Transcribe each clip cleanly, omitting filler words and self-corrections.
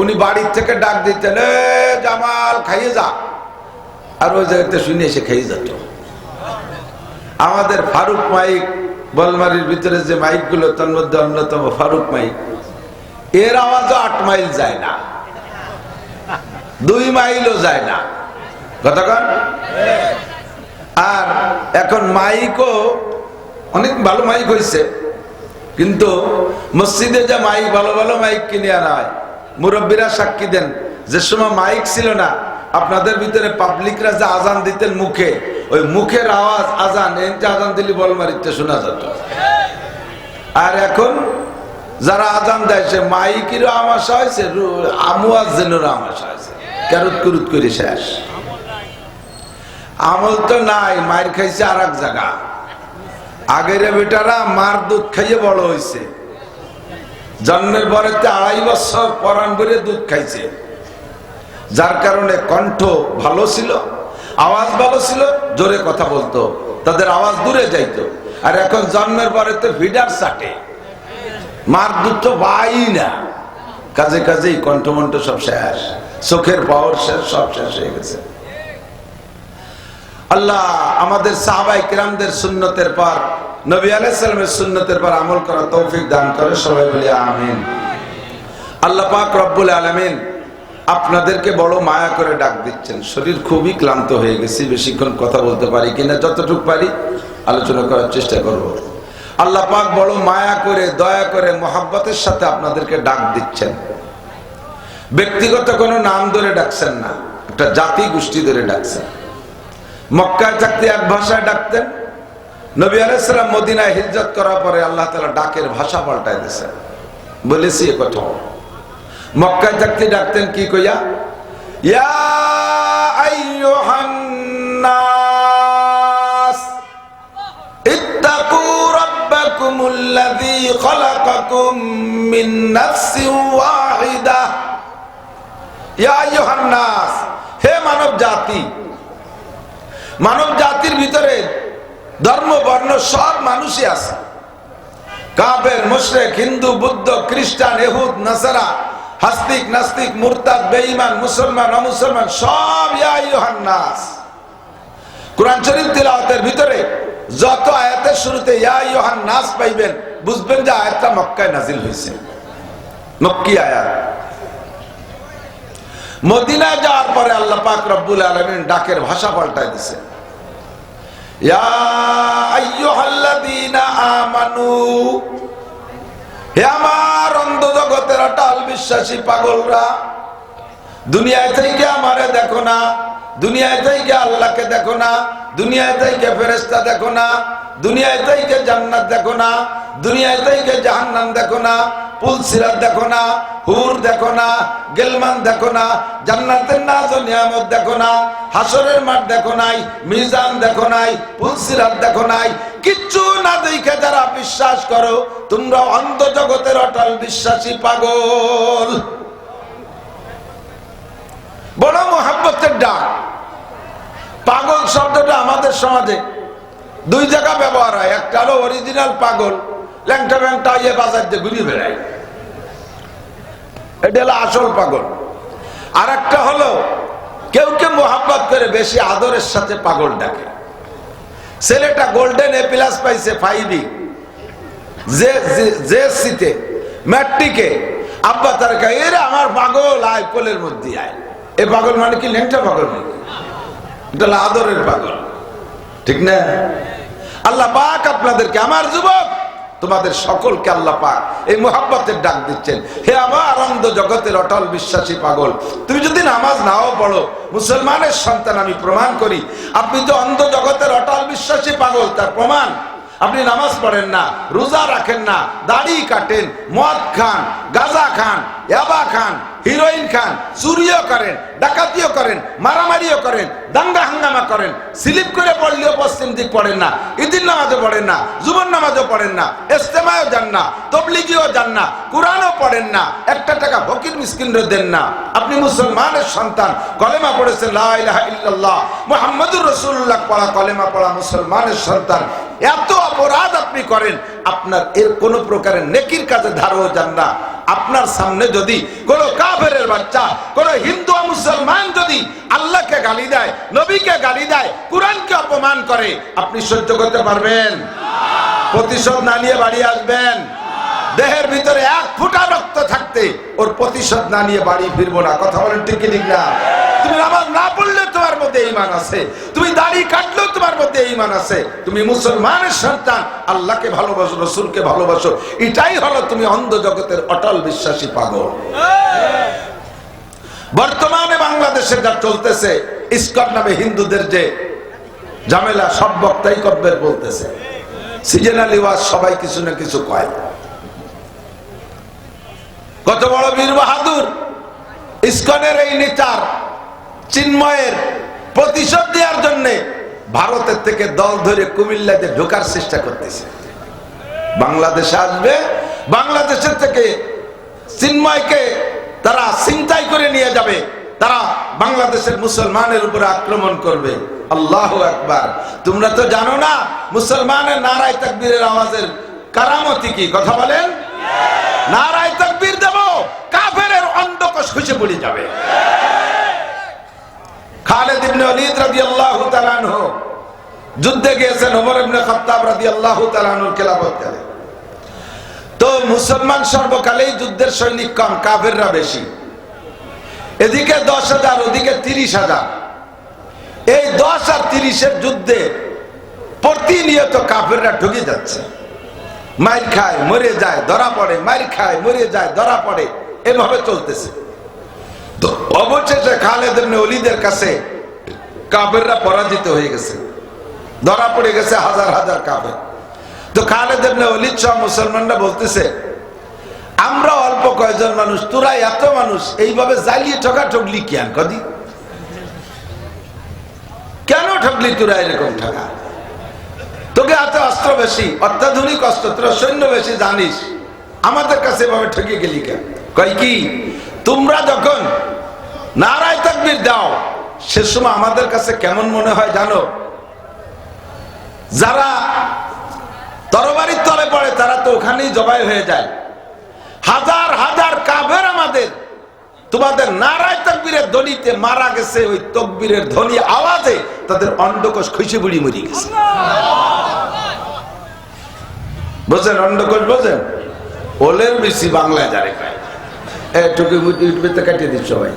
উনি বাড়ির থেকে ডাক দিতেন, এ জামাল খাইয়ে যা, আর ওই জায়গাতে শুনে এসে খাইয়ে যেত। আমাদের ফারুক মাইক, বলমারির ভিতরে যে মাইক গুলো, তার মধ্যে অন্যতম ফারুক মাইক, এর আওয়াজও 8 মাইল যায় না, 2 মাইলও যায় না, কতক্ষণ। আর এখন মাইকও অনেক ভালো মাইক হয়েছে, কিন্তু মসজিদে যে মাইক ভালো ভালো মাইক কিনে আনা হয়, মুরব্বীরা সাক্ষী দেন, যে সময় মাইক ছিল না, আপনাদের ভিতরে পাবলিকরা যে আজান দিতেন মুখে, ওই মুখের আওয়াজ আজান এনতে আজান দিলে বলমারিতে শোনা যেত। আর এখন যারা আজান দেয়, সে মাইকেরও আমাশা হয়েছে, মুয়াজ্জিনেরও আমাশা হয়েছে, ক্যারুত কুরুত করে শেষ। আমল তো নাই, মায়ের খাইছে আর এক জায়গা। আগের বেটারা মার দুধ খাইয়ে বড় হয়েছে, জন্মের পরেতে 2.5 বছর পরান করে দুধ খাইছে, যার কারণে কণ্ঠ ভালো ছিল, আওয়াজ ভালো ছিল, জোরে কথা বলতো, তাদের আওয়াজ দূরে যাইতো। আর এখন জন্মের পরেতে ফিডার চাটে, মার দুধ তো পাই না, কাজে কাজেই কণ্ঠমণ্ঠ সব শেষ, চোখের পাওয়ার শেষ, সব শেষ হয়ে গেছে। আল্লাহ আমাদের সাহাবায়ে কিরামদের সুন্নতের পর, নবী আলাইহিস সালামের সুন্নতের পর আমল করার তৌফিক দান করে, সবাই বলি আমিন। আল্লাহ পাক রব্বুল আলামিন আপনাদেরকে বড় মায়া করে ডাক দিচ্ছেন। শরীর খুবই ক্লান্ত হয়ে গেছে, বেশিক্ষণ কথা বলতে পারি কিনা, যতটুকু পারি আলোচনা করার চেষ্টা করব। আল্লাহ পাক বড় মায়া করে, দয়া করে, মহব্বতের সাথে আপনাদেরকে ডাক দিচ্ছেন। ব্যক্তিগত কোনো নাম ধরে ডাকছেন না, একটা জাতি গোষ্ঠী ধরে ডাকছেন। মক্কায় থাকতে এক ভাষায় ডাকতেন, নবী আলাইহিস সালাম মদিনায় হিজরত করার পরে আল্লাহ তাআলা ডাকের ভাষা পাল্টায় দিয়েছেন। বলেছি এ কথা, মক্কায় থাকতে ডাকতেন কি কইয়া, ইয়া আইয়ুহান নাস ইত্তাকু রাব্বাকুমুল্লাযী খালাকাকুম মিন নাফসিন ওয়াহিদা। ইয়া আইয়ুহান নাস, হে মানব জাতি। মানব জাতির ভিতরে ধর্ম বর্ণ সব মানুষই আছে, কাফের, মুশরিক, হিন্দু, বৌদ্ধ, খ্রিস্টান, ইহুদ, নাসারা, হাস্তিক, নাস্তিক, মুরতাদ, বেঈমান, মুসলমান, অমুসলমান, সব ইয়া আইয়ুহান নাস। কোরআন শরীফ তিলাওয়াতের ভিতরে যত আয়াতের শুরুতে ইয়া আইয়ুহান নাস পাইবেন, বুঝবেন যে আয়াতটা মক্কায় নাজিল হয়েছে, মক্কি আয়াত। মদিনায় যাওয়ার পরে আল্লাহ পাক রব্বুল আলামিন ডাকের ভাষা পাল্টায় দিয়েছে। ইয়া আইয়ুহাল্লাযীনা আমানু, হে আমার অন্ধ জগতের অটল বিশ্বাসী পাগলরা, দুনিয়ায় থেকে আমারে দেখো না, দুনিয়ায় থেকে আল্লাহকে দেখো না, দুনিয়ায় থেকে ফেরেশতা দেখো না, দুনিয়ায় থেকে জান্নাত দেখো না, দুনিয়ায় থেকে জাহান্নাম দেখো না, পুলসিরাত দেখো না, হুর দেখো না, গেলমান দেখো না, জান্নাতের নাজ ও নিয়ামত দেখো না, হাসরের মাঠ দেখো নাই, মিজান দেখো নাই, পুলসিরাত দেখো নাই, কিচ্ছু না দেখে যারা বিশ্বাস করো, তোমরা অন্ধ জগতের অটল বিশ্বাসী পাগল। বড় মুহাব্বতের ডাক। পাগল শব্দটা আমাদের সমাজে 2 জায়গা ব্যবহার হয়। একটা হলো অরিজিনাল পাগল, ল্যাংটা ব্যাংটা ইয়ে বাজার দিয়ে ঘুরে বেড়ায়, এটা হলো আসল পাগল। আর একটা হলো কেউ কেউ মোহাব্বত করে বেশি আদরের সাথে পাগল ডাকে। ছেলেটা গোল্ডেন এ প্লাস পাইছে 5 জেএসসিতে, ম্যাট্রিকে, আব্বা তার কাছে, এরা আমার পাগল, আয় কোলের মধ্যে আয়। এ পাগল মানে কি ল্যাংটা পাগল নাকি? এটা হলো আদরের পাগল, ঠিক না? আল্লাহ পাক আপনাদেরকে, আমার যুবক, তোমাদের সকলকে আল্লাহ পাক এই মুহাব্বতের ডাক দিচ্ছেন। হে আমার অন্ধ জগতের অটল বিশ্বাসী পাগল, তুমি যদি নামাজ নাও পড়ো, মুসলমানের সন্তান আমি প্রমাণ করি, আপনি তো অন্ধ জগতের অটল বিশ্বাসী পাগল, তার প্রমাণ আপনি নামাজ পড়েন না, রোজা রাখেন না, দাড়ি কাটেন, মদ খান, গাঁজা খান, ইয়াবা খান, হিরোইন খান, চুরিও করেন, ডাকাতিও করেন, মারামারিও করেন, দাঙ্গা হাঙ্গামা করেন, স্লিপ করে পড়লেও পশ্চিম দিক পড়েন না, ঈদের নামাজও পড়েন না, জুমার নামাজও পড়েন না, ইজতেমায়ও যান না, তাবলীগেও যান না, কোরআনও পড়েন না, 1 টাকা ফকির মিসকিনরে দেন না। আপনি মুসলমানের সন্তান, কলেমা পড়েছেন লা ইলাহা ইল্লাল্লাহ মুহাম্মাদুর রাসূলুল্লাহ পড়া, কলেমা পড়া মুসলমানের সন্তান, এত অপরাধ আপনি করেন, আপনার এর কোন প্রকারের নেকির কাজে ধারও যান না। আপনার সামনে যদি কোন কাফেরের বাচ্চা, কোন হিন্দু ও মুসলমান যদি আল্লাহকে গালি দেয়, নবীকে গালি দেয়, কুরআনকে অপমান করে, আপনি সহ্য করতে পারবেন? প্রতিশোধ না নিয়ে বাড়ি আসবেন? দেহের ভিতরে এক ফোঁটা রক্ত থাকতে ওর প্রতিশোধ না নিয়ে বাড়ি ফিরবো না। কথা বলেন ঠিক ঠিক না? তুমি নামাজ না পড়লে তোমার মধ্যে ঈমান আছে, তুমি দাড়ি কাটলেও তোমার মধ্যে ঈমান আছে, তুমি মুসলমানের সন্তান, আল্লাহকে ভালোবাসো, রাসূলকে ভালোবাসো, এটাই হলো তুমি অন্ধ জগতের অটল বিশ্বাসী পাগল। বর্তমানে বাংলাদেশে যা চলতেছে, ইসকন নামে হিন্দুদের যে ঝামেলা, সব বক্তাই কব্বের বলতেছে, সিজনালি ওয়াজ, সবাই কিছু না কিছু কয়। কত বড় বীর বাহাদুর ইসকনের এই নেতার চিন্ময়ের প্রতিশোধ দেওয়ার জন্য ভারতের থেকে দল ধরে কুমিল্লাতে ঢোকার চেষ্টা করতেছে। বাংলাদেশে আসবে, বাংলাদেশের থেকে চিন্ময়কে তারা ছিনতাই করে নিয়ে যাবে, তারা বাংলাদেশের মুসলমানের উপরে আক্রমণ করবে। আল্লাহু আকবার। তোমরা তো জানো না মুসলমানের নারায়ে তাকবীরের আওয়াজের কারামতি কি? কথা বলেন। নারায়ে তাকবীর দেব, কাফেরের অন্ধকোষ খুশি পড়ে যাবে। খালিদ ইবনে ওয়ালিদ রাদিয়াল্লাহু তাআলা আনহু যুদ্ধে গিয়েছেন ওমর ইবনে খাত্তাব রাদিয়াল্লাহু তাআলা আনহুর খেলাফতকালে। তো মুসলমান সর্বকালেই যুদ্ধের সৈনিক কম, কাফেররা বেশি। এদিকে 10,000, ওদিকে 30,000। এই 10 আর 30-এর যুদ্ধে প্রতিনিয়ত কাফেররা ঢুকে যাচ্ছে, মাইর খায় মরে যায়, ধরা পড়ে, মাইর খায় মরে যায়, ধরা পড়ে, এভাবে চলতেছে। তো অবশেষে খালিদ ইবনে ওয়ালিদের কাছে কাফেররা পরাজিত হয়ে গেছে, ধরা পড়ে গেছে হাজার হাজার কাফের। তো খালিদ ইবনে ওয়ালিদ সহ মুসলমানরা বলতেছে, আমরা অল্প কয়েকজন মানুষ, তোরা এত মানুষ, এইভাবে জ্বালিয়ে ঠকা ঠকলি কেন? কদি কেন ঠকলি তোরা এরকম ঠকা? তোকে এত অস্ত্র বেশি, অত্যাধুনিক অস্ত্র, তোরা সৈন্য বেশি জানিস, আমাদের কাছে এভাবে ঠকে গেলি কেন? কই কি, তোমরা যখন নারায়ে তাকবীর দাও সে সময় আমাদের কাছে কেমন মনে হয় জানো? যারা তরবারির তলে পড়ে তারা তো ওখানেই জবাই হয়ে যায়। হাজার হাজার কাফের আমাদের তোমাদের নারায়ে তাকবীরের ধ্বনিতে মারা গেছে, ওই তাকবীরের ধ্বনি আওয়াজে তাদের অন্ডকোষ খুশি বুড়ি মরে গেছে। বুঝেন অন্ডকোষ? বোঝেন? ওলের বেশি বাংলায় যারে খায়, এটুকু ইউটিউবে তো কাটিয়ে দিচ্ছ সবাই।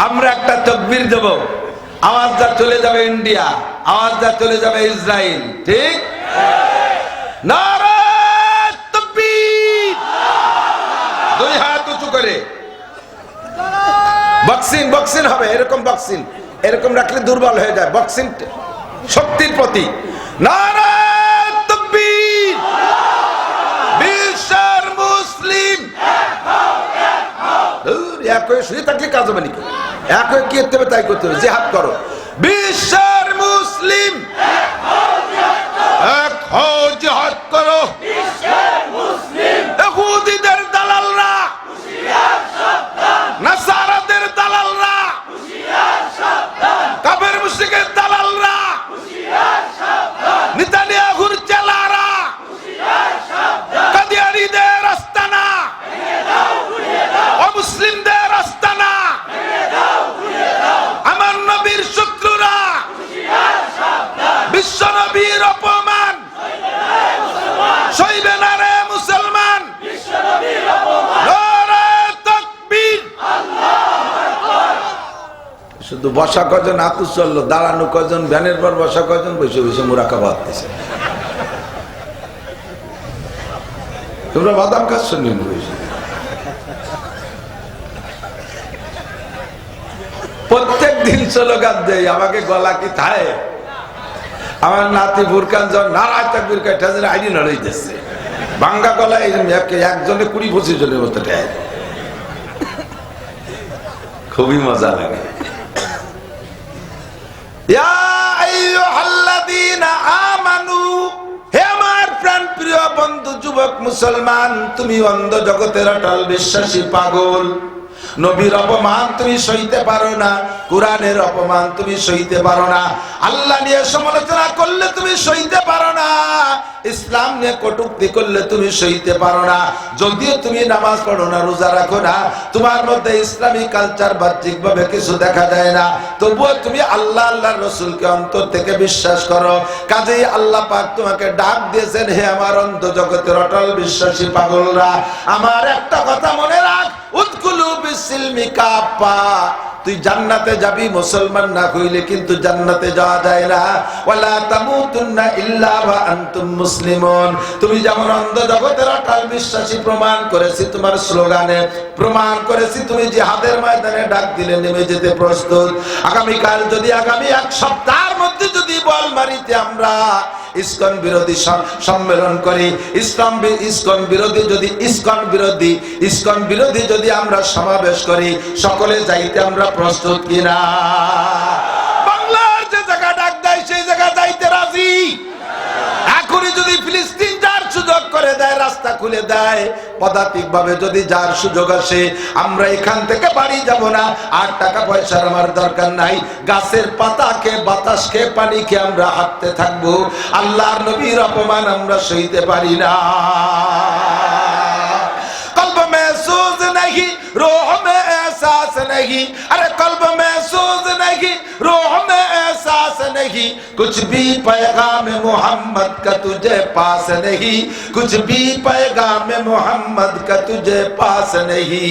আমরা একটা তাকবীর দেব, আওয়াজটা চলে যাবে ইন্ডিয়া, আওয়াজটা চলে যাবে ইসরায়েল, ঠিক? নারায়ে তাকবীর, দুই হাত উঁচু করে। বক্সিং বক্সিং হবে, এরকম বক্সিং, এরকম রাখলে দুর্বল হয়ে যায়, বক্সিং শক্তির প্রতি। নারায়ে তাকবীর, বিশ্বের মুসলিম এক হয়ে শুয়ে থাকলে কাজ হবে নাকি? এক হয়ে কি করতে হবে তাই করতে হবে, জিহাদ করো। বিশ্বের মুসলিম এক হও, জিহাদ করো। ইহুদিদের দালালরা, নাসারাদের দালালরা, কাফের মুশরিকের দালালরা, নেতানিয়াহুর চেলারা, কাদিয়ানীদের আস্তানা, অমুসলিমদের আস্তানা, আমার নবীর শত্রুরা, বিশ্ব নবীর অপমান সইবে না রে মুসলমান। নারায়ে তাকবীর। শুধু বসা কজন আতুস চললো, দাঁড়ানো কজন, ভ্যানের পর বসা কজন, বসে বসে মুরাকাবা হতেছে। তোমরা বাদাম খাচ্ছ নি? প্রত্যেক দিন স্লোগান দেয়, আমাকে গলা কি থায়, আমার নাতি বুরকান জন নারায়ে তাকবীর কাটা আইডি লড়াই দিচ্ছে, ভাঙ্গা গলা একজনে 20-25 জনের মতো দেয়, খুবই মজা লাগে। ইয়া আইয়ুহাল্লাযীনা আমানু, হে আমার প্রাণ প্রিয় বন্ধু যুবক মুসলমান, তুমি অন্ধ জগতের অটল বিশ্বাসী পাগল, নবীর অপমান তুমি সইতে পারো না, কোরআনের অপমান তুমি সইতে পারো না, আল্লাহ নিয়ে সমালোচনা করলে তুমি সইতে পারো না, ইসলাম নিয়ে কটূক্তি করলে তুমি সইতে পারো না। যদিও তুমি নামাজ পড়ো না, রোজা রাখো না, তোমার মধ্যে ইসলামী কালচার বাহ্যিক ভাবে কিছু দেখা যায় না, তবুও তুমি আল্লাহ আল্লাহর রাসূলকে অন্তর থেকে বিশ্বাস করো। কাজেই আল্লাহ পাক তোমাকে ডাক দিয়েছেন, হে আমার অন্ধ জগতের অটল বিশ্বাসী পাগলরা, আমার একটা কথা মনে রাখ, উদখুলু বিসসিলমি কাফা। তুই জান্নাতে যাবি মুসলমান না হইলে কিন্তু জান্নাতে যাওয়া যায় না। ওয়ালা তামুতুন্না ইল্লা ওয়া আনতুম মুসলিমুন। তুমি যেমন অন্ধ জগতের অটল বিশ্বাসী প্রমাণ করেছি তোমার স্লোগানে, প্রমাণ করেছি তুমি জিহাদের ময়দানে ডাক দিলে নেমে যেতে প্রস্তুত। আগামীকাল যদি আগামী এক সপ্তাহের মধ্যে যদি বলমারিতে আমরা ইসকন বিরোধী সম্মেলন করি, ইসকন বিরোধী যদি আমরা সমাবেশ করি, সকলে যাইতে আমরা প্রস্তুত কিনা? বাংলার যে জায়গা ডাক দেয় সেই জায়গা যাইতে রাজি। এখনই যদি ফিলিস্তিন যার সুযোগ করে দেয়, রাস্তা খুলে দেয়, পদাতিক ভাবে যদি যার সুযোগ আসে, আমরা এখান থেকে বাড়ি যাব না। আর টাকা পয়সার আমার দরকার নাই, গাছের পাতা খেয়ে, বাতাস খেয়ে, পানি খেয়ে আমরা হাঁটতে থাকবো। আল্লাহর নবীর অপমান আমরা সইতে পারি না। কলব মেহসুস नहीं, रूह में एहसास नहीं, अरे कल्ब महसूस नहीं, रूह में एहसास नहीं, कुछ भी पैगाम मोहम्मद का तुझे पास नहीं, कुछ भी पैगाम मोहम्मद का तुझे पास नहीं।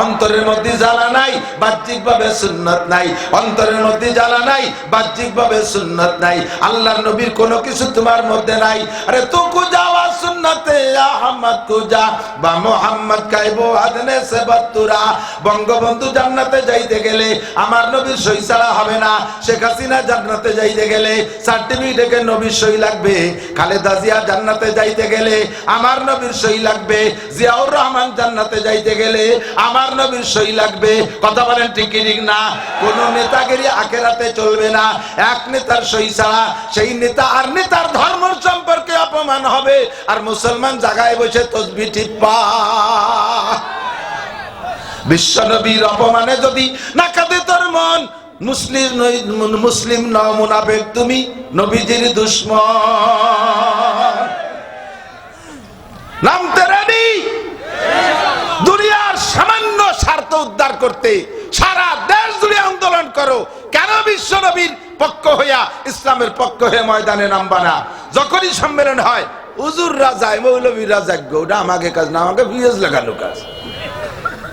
অন্তরের মধ্যে জ্বালা নাই, বাহ্যিক ভাবে সুন্নাত নাই, অন্তরের মধ্যে জ্বালা নাই, বাহ্যিক ভাবে সুন্নাত নাই, আল্লাহর নবীর কোনো কিছু তোমার মধ্যে নাই। আরে তু কুজা ওয়া সুন্নতে আহমদ কুজা বা মোহাম্মদ কাইবো আদনে সে বাতুরা। বঙ্গবন্ধু জান্নাতে যাইতে গেলে আমার নবীর সই ছাড়া হবে না। শেখ হাসিনা জান্নাতে যাইতে গেলে সার্টিফিকেটে নবীর সই লাগবে। খালেদা জিয়া জান্নাতে যাইতে গেলে আমার নবীর সই লাগবে। জিয়াউর রহমান জান্নাতে যাইতে গেলে আমার নবীর সই লাগবে। কথা বলেন ঠিক কি ঠিক না? কোন নেতাগিরি আখেরাতে চলবে না। এক নেতার সই ছাড়া সেই নেতা আর নেতার ধর্ম সম্পর্কে অপমান হবে, আর মুসলমান জায়গায় বসে তসবিহ টিপা। বিশ্ব নবীর অপমানে যদি না কাঁদে তোর মন, মুসলিম নও, মুনাফিক তুমি, নবীজির দুশমন। নামতে রেডি? দুনিয়ার সামান্য স্বার্থ উদ্ধার করতে সারা দেশ জুড়ে আন্দোলন করো। কেন বিশ্ব নবীর পক্ষ হইয়া, ইসলামের পক্ষ হয়ে ময়দানে নামবা না? যখনই সম্মেলন হয়, হুজুররা যায়, মৌলবীরা যাগ্য, ওটা আমাকে কাজ না, আমাকে ভিউজ লাগানো কাজ।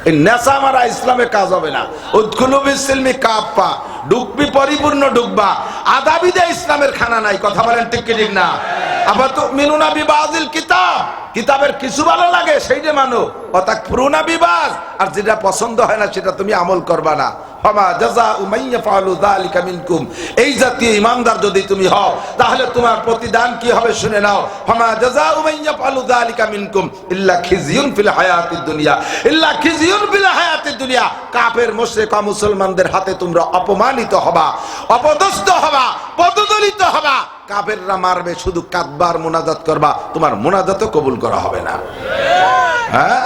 এই নেশা মারা ইসলামে কাজ হবে না। উদখুলু বিসসিলমি কাফা, ঢুকবি পরিপূর্ণ ঢুকবা। আধা বিদে ইসলামের খানা নাই। কথা বলেন ঠিক কি ঠিক না? আবার তো মিনুনা বিবাজিল কিতাব, কিতাবের কিছু ভালো লাগে সেইটা মানো, অতাকফুরুনা বিবাজ, আর যেটা পছন্দ হয় না সেটা তুমি আমল করবা না। ফামা জাযাউ মান ইয়াফআলু যালিকা মিনকুম। এই জাতীয় ইমানদার যদি তুমি হও, তাহলে তোমার প্রতিদান কি হবে শুনে নাও। ফামা জাযাউ মান ইয়াফআলু যালিকা মিনকুম ইল্লা খিজিয়ুন ফিল হায়াতিদ দুনিয়া, ইল্লা খিজিয়ুন ফিল হায়াতিদ দুনিয়া। কাফের মুশরিক ও মুসলমানদের হাতে তোমরা অপমানিত হবা, অপদস্থ হবা, পদদলিত হবা। কাফেররা মারবে, শুধু কাঁদবার মুনাজাত করবা, তোমার মুনাজাতও কবুল করা হবে না। হ্যাঁ,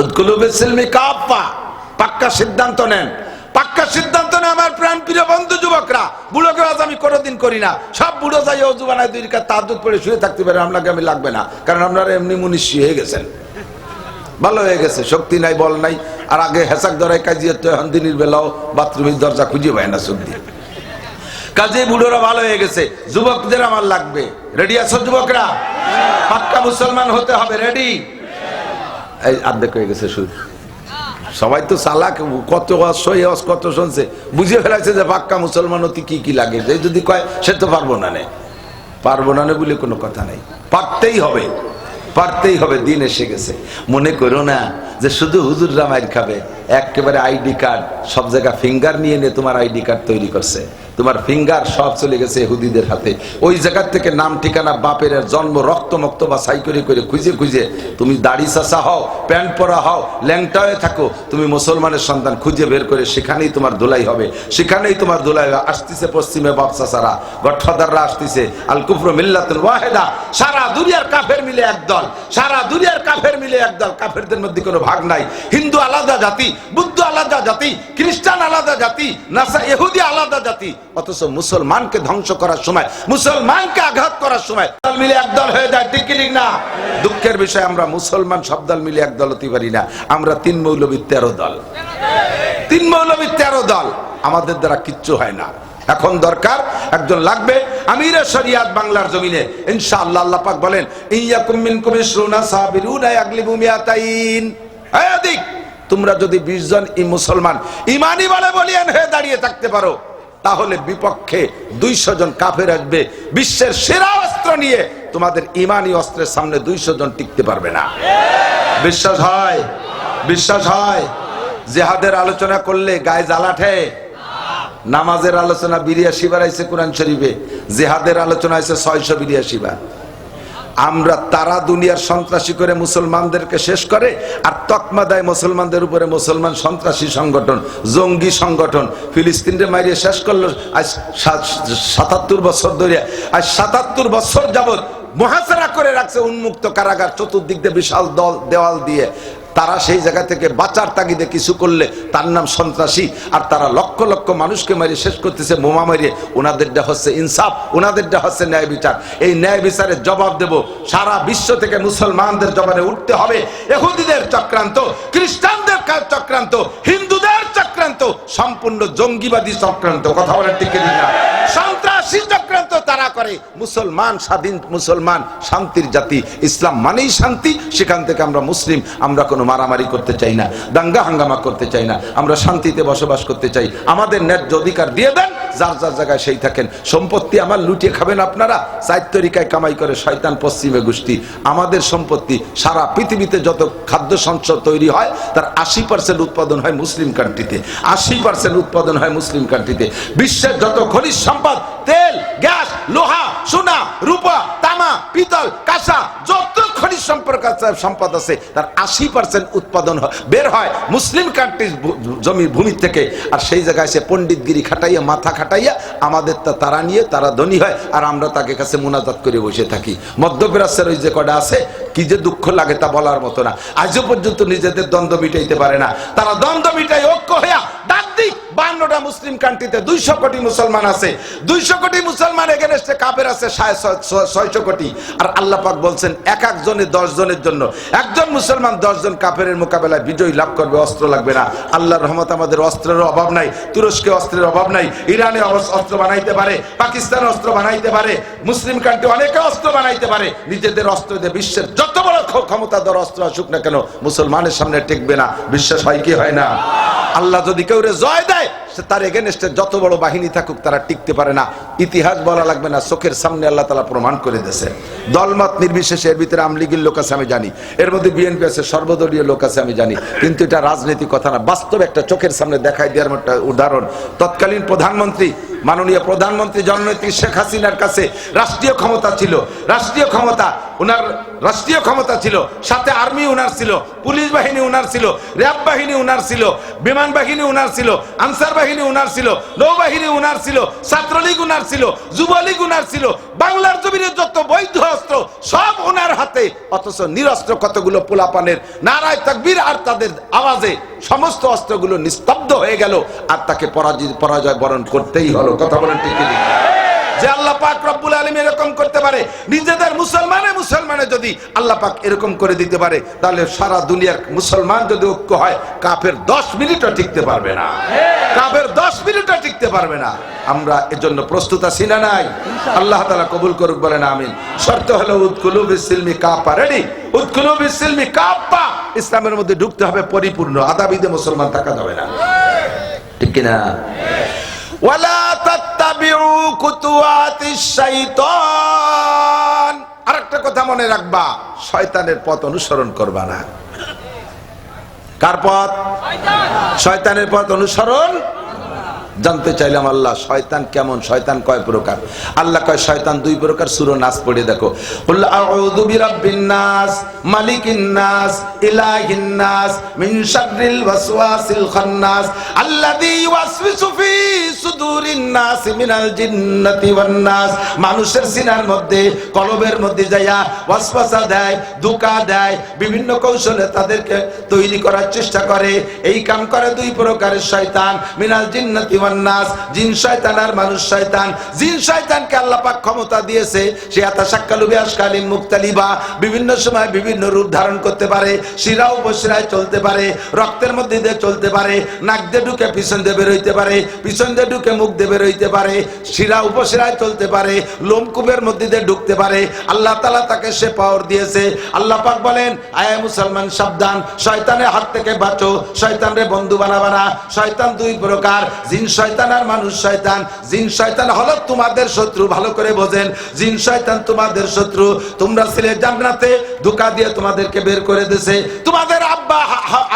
উদখুলু বিসসিলমি কাফা, পাক্কা সিদ্ধান্ত নেন, পাক্কা সিদ্ধান্ত নেন আমার প্রাণ প্রিয় বন্ধু যুবকরা। বুড়ো কাজ আমি কোনোদিন করি না। সব বুড়ো যাই ওযু বানায় 2 রাকাত তাহাজ্জুদ পড়ে শুয়ে থাকতে পারে, আপনাকে আমি লাগবে না, কারণ আপনারা এমনি মুনিশি হয়ে গেছেন, ভালো হয়ে গেছে, শক্তি নাই, বল নাই। আর আগে হেসাক ধরায় কাজিয়ে তো এখন দিনের বেলাও বাথরুমের দরজা খুঁজে পায় না চোখ দিয়ে। কাজে বুড়োরা ভালো হয়ে গেছে, যুবকদের আমার লাগবে। রেডি আছো যুবকরা? পাক্কা মুসলমান হতে হবে, রেডি? এই আর্ধেক হয়ে গেছে সুর। সবাই তো চালাক, কত কত শুনছে, বুঝে ফেলাইছে যে পাক্কা মুসলমান হতে কি কি লাগে। যে যদি কয় সে তো পারবো না, পারবো না বলে কোনো কথা নেই, পারতেই হবে, পারতেই হবে। দিন এসে গেছে। মনে করো না যে শুধু হুজুররা মাইর খাবে। একেবারে আইডি কার্ড সব জায়গায় ফিঙ্গার নিয়ে তোমার আইডি কার্ড তৈরি করছে। তোমার ফিঙ্গার সব চলে গেছে ইহুদিদের হাতে। ওই জায়গা থেকে নাম ঠিকানা বাপের জন্ম রক্ত মক্ত বা সাই করে করে খুঁজে খুঁজে তুমি দাড়ি চাচা হও, প্যান্ট পরা হও, ল্যাংটা হয়ে থাকো, তুমি মুসলমানের সন্তান খুঁজে বের করে সেখানেই তোমার দোলাই হবে, সেখানেই তোমার দোলাই হবে। আসতেছে পশ্চিমে বাপ চাচারা, গডফাদাররা আসতেছে, আল কুফরু মিল্লাতুন ওয়াহিদা, সারা দুনিয়ার কাফের মিলে একদল, সারা দুনিয়ার কাফের মিলে একদল। কাফেরদের মধ্যে কোনো ভাগ নাই। হিন্দু আলাদা জাতি, বুদ্ধ আলাদা জাতি, খ্রিস্টান আলাদা জাতি, নাসা ইহুদি আলাদা জাতি। অথচ মুসলমানকে ধ্বংস করার সময়, মুসলমানকে আঘাত করার সময় দল মিলে একদল হয়ে যায়। ঠিক কি ঠিক না? দুঃখের বিষয় আমরা মুসলমান সব দল মিলে একদল হতে পারি না। আমরা 3 মৌলবী 13 দল, 3 মৌলবী 13 দল। আমাদের দ্বারা কিচ্ছু হয় না। এখন দরকার একজন লাগবে আমিরে শরিয়াত বাংলার জমিনে। ইনশাআল্লাহ আল্লাহ পাক বলেন, ইয়াকুম মিনকুম ইশরুনা সাবিরুনা ইয়াগলিবু মিয়াতাইন। আয়াদিক, তোমরা যদি 20 জন মুসলমান ইমানি বলে বলিয়ান হয়ে দাঁড়িয়ে থাকতে পারো, তাহলে বিপক্ষে 200 জন কাফের আসবে বিশ্বের সেরা অস্ত্র নিয়ে। তোমাদের ইমানি অস্ত্রের সামনে 200 জন টিকতে পারবে না। বিশ্বাস হয়? বিশ্বাস হয়? জিহাদের আলোচনা করলে গায়ে জ্বালাঠে। নামাজের আলোচনা 82 বার আইছে কোরআন শরীফে, জিহাদের আলোচনা আছে 682 বার। আমরা তারা দুনিয়ার সন্ত্রাসী করে মুসলমানদেরকে শেষ করে, আর তকমা দেয় মুসলমানদের উপরে মুসলমান সন্ত্রাসী সংগঠন, জঙ্গি সংগঠন। ফিলিস্তিনকে মারিয়ে শেষ করলো আজ 77 বছর ধরে। আজ 77 বছর যাবত মুহাসারা করে রাখছে উন্মুক্ত কারাগার, চতুর্দিক দিয়ে বিশাল দেওয়াল দিয়ে। তারা সেই জায়গা থেকে বাঁচার তাগিদে কিছু করলে তার নাম সন্ত্রাসী। আর তারা লক্ষ লক্ষ মানুষকে মারিয়ে শেষ করতেছে বোমা মারিয়ে। ওনাদেরটা হচ্ছে ইনসাফ, ওনাদেরটা হচ্ছে ন্যায় বিচার। এই ন্যায় বিচারের জবাব দেব সারা বিশ্ব থেকে মুসলমানদের জবানে উঠতে হবে। ইহুদিদের চক্রান্ত, খ্রিস্টানদের চক্রান্ত, হিন্দুদের চক্রান্ত, সম্পূর্ণ জঙ্গিবাদী চক্রান্ত। কথা বলেন ঠিক না? সন্ত্রাসী চক্রান্ত তারা করে। মুসলমান স্বাধীন, মুসলমান শান্তির জাতি। ইসলাম মানেই শান্তি। সেখান থেকে আমরা মুসলিম, আমরা কোনো মারামারি করতে চাই না, দাঙ্গা হাঙ্গামা করতে চাই না। আমরা শান্তিতে বসবাস করতে চাই। আমাদের ন্যায্য অধিকার দিয়ে দেন, যার যার জায়গায় সেই থাকেন। সম্পত্তি আমার লুটিয়ে খাবেন আপনারা। 4 তরিকায় কামাই করে শয়তান পশ্চিমে গোষ্ঠী। আমাদের সম্পত্তি সারা পৃথিবীতে যত খাদ্য সঞ্চয় তৈরি হয় তার 80% উৎপাদন হয় মুসলিম কান্ট্রিতে। 80% উৎপাদন হয় মুসলিম কান্ট্রিতে। বিশ্বের যত খনিজ সম্পদ, তেল, গ্যাস, লোহা, সোনা, রূপা, তামা, পিতল, কাঁসা, যত খনিজ সম্পদ আছে তার 80% উৎপাদন বের হয় মুসলিম কান্ট্রির জমি ভূমি থেকে। আর সেই জায়গায় সে পণ্ডিতগিরি খাটাইয়া, মাথা খাটাইয়া আমাদের তারা নিয়ে তারা ধনী হয়, আর আমরা তাকে কাছে মুনাজাত করে বসে থাকি। মধ্যপ্রাচ্যের ওই যে কটা আছে, কি যে দুঃখ লাগে তা বলার মতো না। আজও পর্যন্ত নিজেদের দ্বন্দ্ব মিটাইতে পারে না। তারা দ্বন্দ্ব মিটাই ঐক্য হইয়া ডাক দিক 52টা মুসলিম কান্ট্রিতে 200 কোটি মুসলমান আছে। 200 কোটি মুসলমান এগেনস্টে কাফের আছে 600 কোটি। আর আল্লাহ পাক বলছেন এক একজনে 10 জনের জন্য, একজন মুসলমান 10 জন কাফেরের মোকাবেলায় বিজয় লাভ করবে, অস্ত্র লাগবে না। আল্লাহর রহমত, আমাদের অস্ত্রের অভাব নাই। তুরস্কে অস্ত্রের অভাব নাই। ইরানে অস্ত্র বানাইতে পারে, পাকিস্তানে অস্ত্র বানাইতে পারে, মুসলিম কান্ট্রি অনেকে অস্ত্র বানাইতে পারে। নিজেদের অস্ত্র দিয়ে বিশ্বের যত বড় ক্ষমতাধর অস্ত্র আসুক না কেন, মুসলমানের সামনে টিকবে না। বিশ্বাস হয় কি হয় না? আল্লাহ যদি কেউ জয় দেয়, তার এগেনস্টে যত বড় বাহিনী থাকুক তারা টিকতে পারে না। ইতিহাস বলা লাগবে না, চোখের সামনে আল্লাহ তাআলা প্রমাণ করে দিয়েছে। দলমত নির্বিশেষে এর ভিতরে আওয়ামী লীগের লোক আছে আমি জানি, এর মধ্যে বিএনপি আছে, সর্বদলীয় লোক আছে আমি জানি, কিন্তু এটা রাজনীতি কথা না, বাস্তব একটা চোখের সামনে দেখাই দেওয়ার একটা উদাহরণ। তৎকালীন প্রধানমন্ত্রী, মাননীয় প্রধানমন্ত্রী জননেত্রী শেখ হাসিনার কাছে রাষ্ট্রীয় ক্ষমতা ছিল। রাষ্ট্রীয় ক্ষমতা, উনার রাষ্ট্রীয় ক্ষমতা ছিল, সাথে আর্মি উনার ছিল, পুলিশ বাহিনী উনার ছিল, র্যাব বাহিনী উনার ছিল, বিমান বাহিনী উনার ছিল, আনসার বাহিনী উনার ছিল, নৌবাহিনী উনার ছিল, ছাত্রলীগ উনার ছিল, যুবলীগ উনার ছিল। বাংলার জমিনে যত বৈধ অস্ত্র সব ওনার হাতে। অথচ নিরস্ত্র কতগুলো পোলাপানের নারায় তাকবীর আর তাদের আওয়াজে সমস্ত অস্ত্রগুলো নিস্তব্ধ হয়ে গেল, আর তাকে পরাজয় বরণ করতেই হলো। কথা বলেন ঠিক কি? যে আল্লাহ পাক রব্বুল আলামিন এরকম করতে পারে, নিজেদের মুসলমানে যদি আল্লাহ পাক এরকম করে দিতে পারে, তাহলে সারা দুনিয়ার মুসলমান যদি ঐক্য হয়, কাফের 10 মিনিটও টিকতে পারবে না। কাফের 10 মিনিটও টিকতে পারবে না। আমরা এজন্য প্রস্তুত আছি না নাই? আল্লাহ তাআলা কবুল করুক, বলেন আমিন। শর্ত হলো উদখুলু বিসিলমি কাফা। রেডি? উদখুলু বিসিলমি কাফা। ইসলামের মধ্যে ঢুকতে হবে পরিপূর্ণ। আদাবিদে মুসলমান থাকা যাবে না। ঠিক কি না? ওয়ালা তাত্তাবিউ খুতুওয়াতিশ শাইতান। আরেকটা কথা মনে রাখবা, শয়তানের পথ অনুসরণ করবা না। কার পথ? শয়তানের পথ অনুসরণ। জানতে চাইলাম আল্লাহ শয়তান কেমন, শয়তান কয় প্রকার? আল্লাহ কয় শয়তান দুই প্রকার। সূরা নাস পড়ে দেখো, কুল আউযু বিরাব্বিন নাস মালিকিন নাস ইলাহিন নাস মিন শাররিল ওয়াসওয়াসিল খান্নাস আল্লাযী ইউওয়াসওয়িসু ফি সুদুরিন নাস মিনাল জিন্নাতি ওয়ান নাস। মানুষের সিনার মধ্যে, কলবের মধ্যে যায়া ওয়াসওয়াসা দেয়, ধোঁকা দেয়, বিভিন্ন কৌশলে তাদেরকে তৈরি করার চেষ্টা করে। এই কাম করে দুই প্রকারের শয়তান, মিনাল জিন্নাতি ওয়ান নাস, জিন শয়তান আর মানুষ শয়তান। জিন শয়তানকে আল্লাহ পাক ক্ষমতা দিয়েছে, সে আতাশাক্কালু বিআশকালিন মুখতালিফা, বিভিন্ন সময় বিভিন্ন রূপ ধারণ করতে পারে, শিরা উপশিরায় চলতে পারে, রক্তের মধ্যে দিয়ে চলতে পারে, নাক দিয়ে ঢুকে পিছন দিয়ে বের হইতে পারে, পিছন দিয়ে ঢুকে মুখ দিয়ে বের হইতে পারে, শিরা উপশিরায় চলতে পারে, লোমকূপের মধ্যে দিয়ে ঢুকতে পারে। আল্লাহ তাআলা তাকে সে পাওয়ার দিয়েছে। আল্লাহ পাক বলেন, আয়ে মুসলমান সাবধান, শয়তানের হাত থেকে বাঁচো, শয়তানরে বন্ধু বানাবা না। শয়তান দুই প্রকার, জিন শয়তান আর মানুষ শয়তান। জিন শয়তান হলো তোমাদের শত্রু, ভালো করে বোঝেন। জিন শয়তান তোমাদের শত্রু। তোমরা ছিলে জান্নাতে, ধোঁকা দিয়ে তোমাদেরকে বের করে দিয়েছে। তোমাদের আব্বা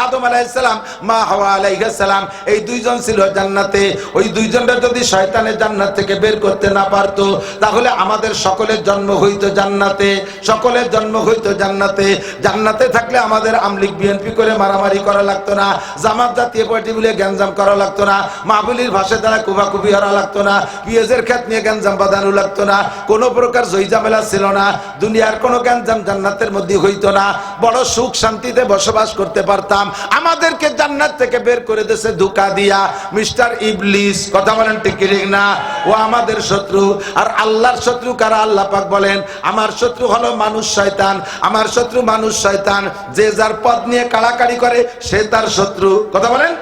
আদম আলাইহিস সালাম, মা হাওয়া আলাইহিস সালাম, এই দুইজন ছিল জান্নাতে। ওই দুইজনটা যদি শয়তানের জান্নাত থেকে বের করতে না পারতো, তাহলে আমাদের সকলের জন্ম হইতো জান্নাতে, সকলের জন্ম হইতো জান্নাতে। জান্নাতে থাকলে আমাদের আমলিক বিএনপি করে মারামারি করা লাগতো না, জামাত জাতীয় পার্টি বলে গ্যাঞ্জাম করা লাগতো না, মাহফিলের ভাষায় দ্বারা কুবাকুবি হরা লাগতো না, পিএজের ক্ষেত নিয়ে গ্যাঞ্জাম বাঁধানো লাগতো না, কোনো প্রকার জয়ঝামেলা ছিল না, দুনিয়ার কোনো গ্যাঞ্জাম জান্নাতের মধ্যে হইতো না। বড় সুখ শান্তিতে বসবাস করতে পারতাম। আমাদেরকে জান্নাত থেকে বের করে দিয়েছে ধোঁকা দিয়া মিস্টার ইবলিস। কথা বলেন ঠিক কি না? ও আমাদের শত্রু। আর আল্লাহর শত্রু কারা? আল্লাহ পাক বলেন, আমার শত্রু হলো মানুষ শয়তান, আমার শত্রু মানুষ শয়তান। যে যার পদ নিয়ে কাড়াকাড়ি করে সে তার শত্রু। কথা বলেন।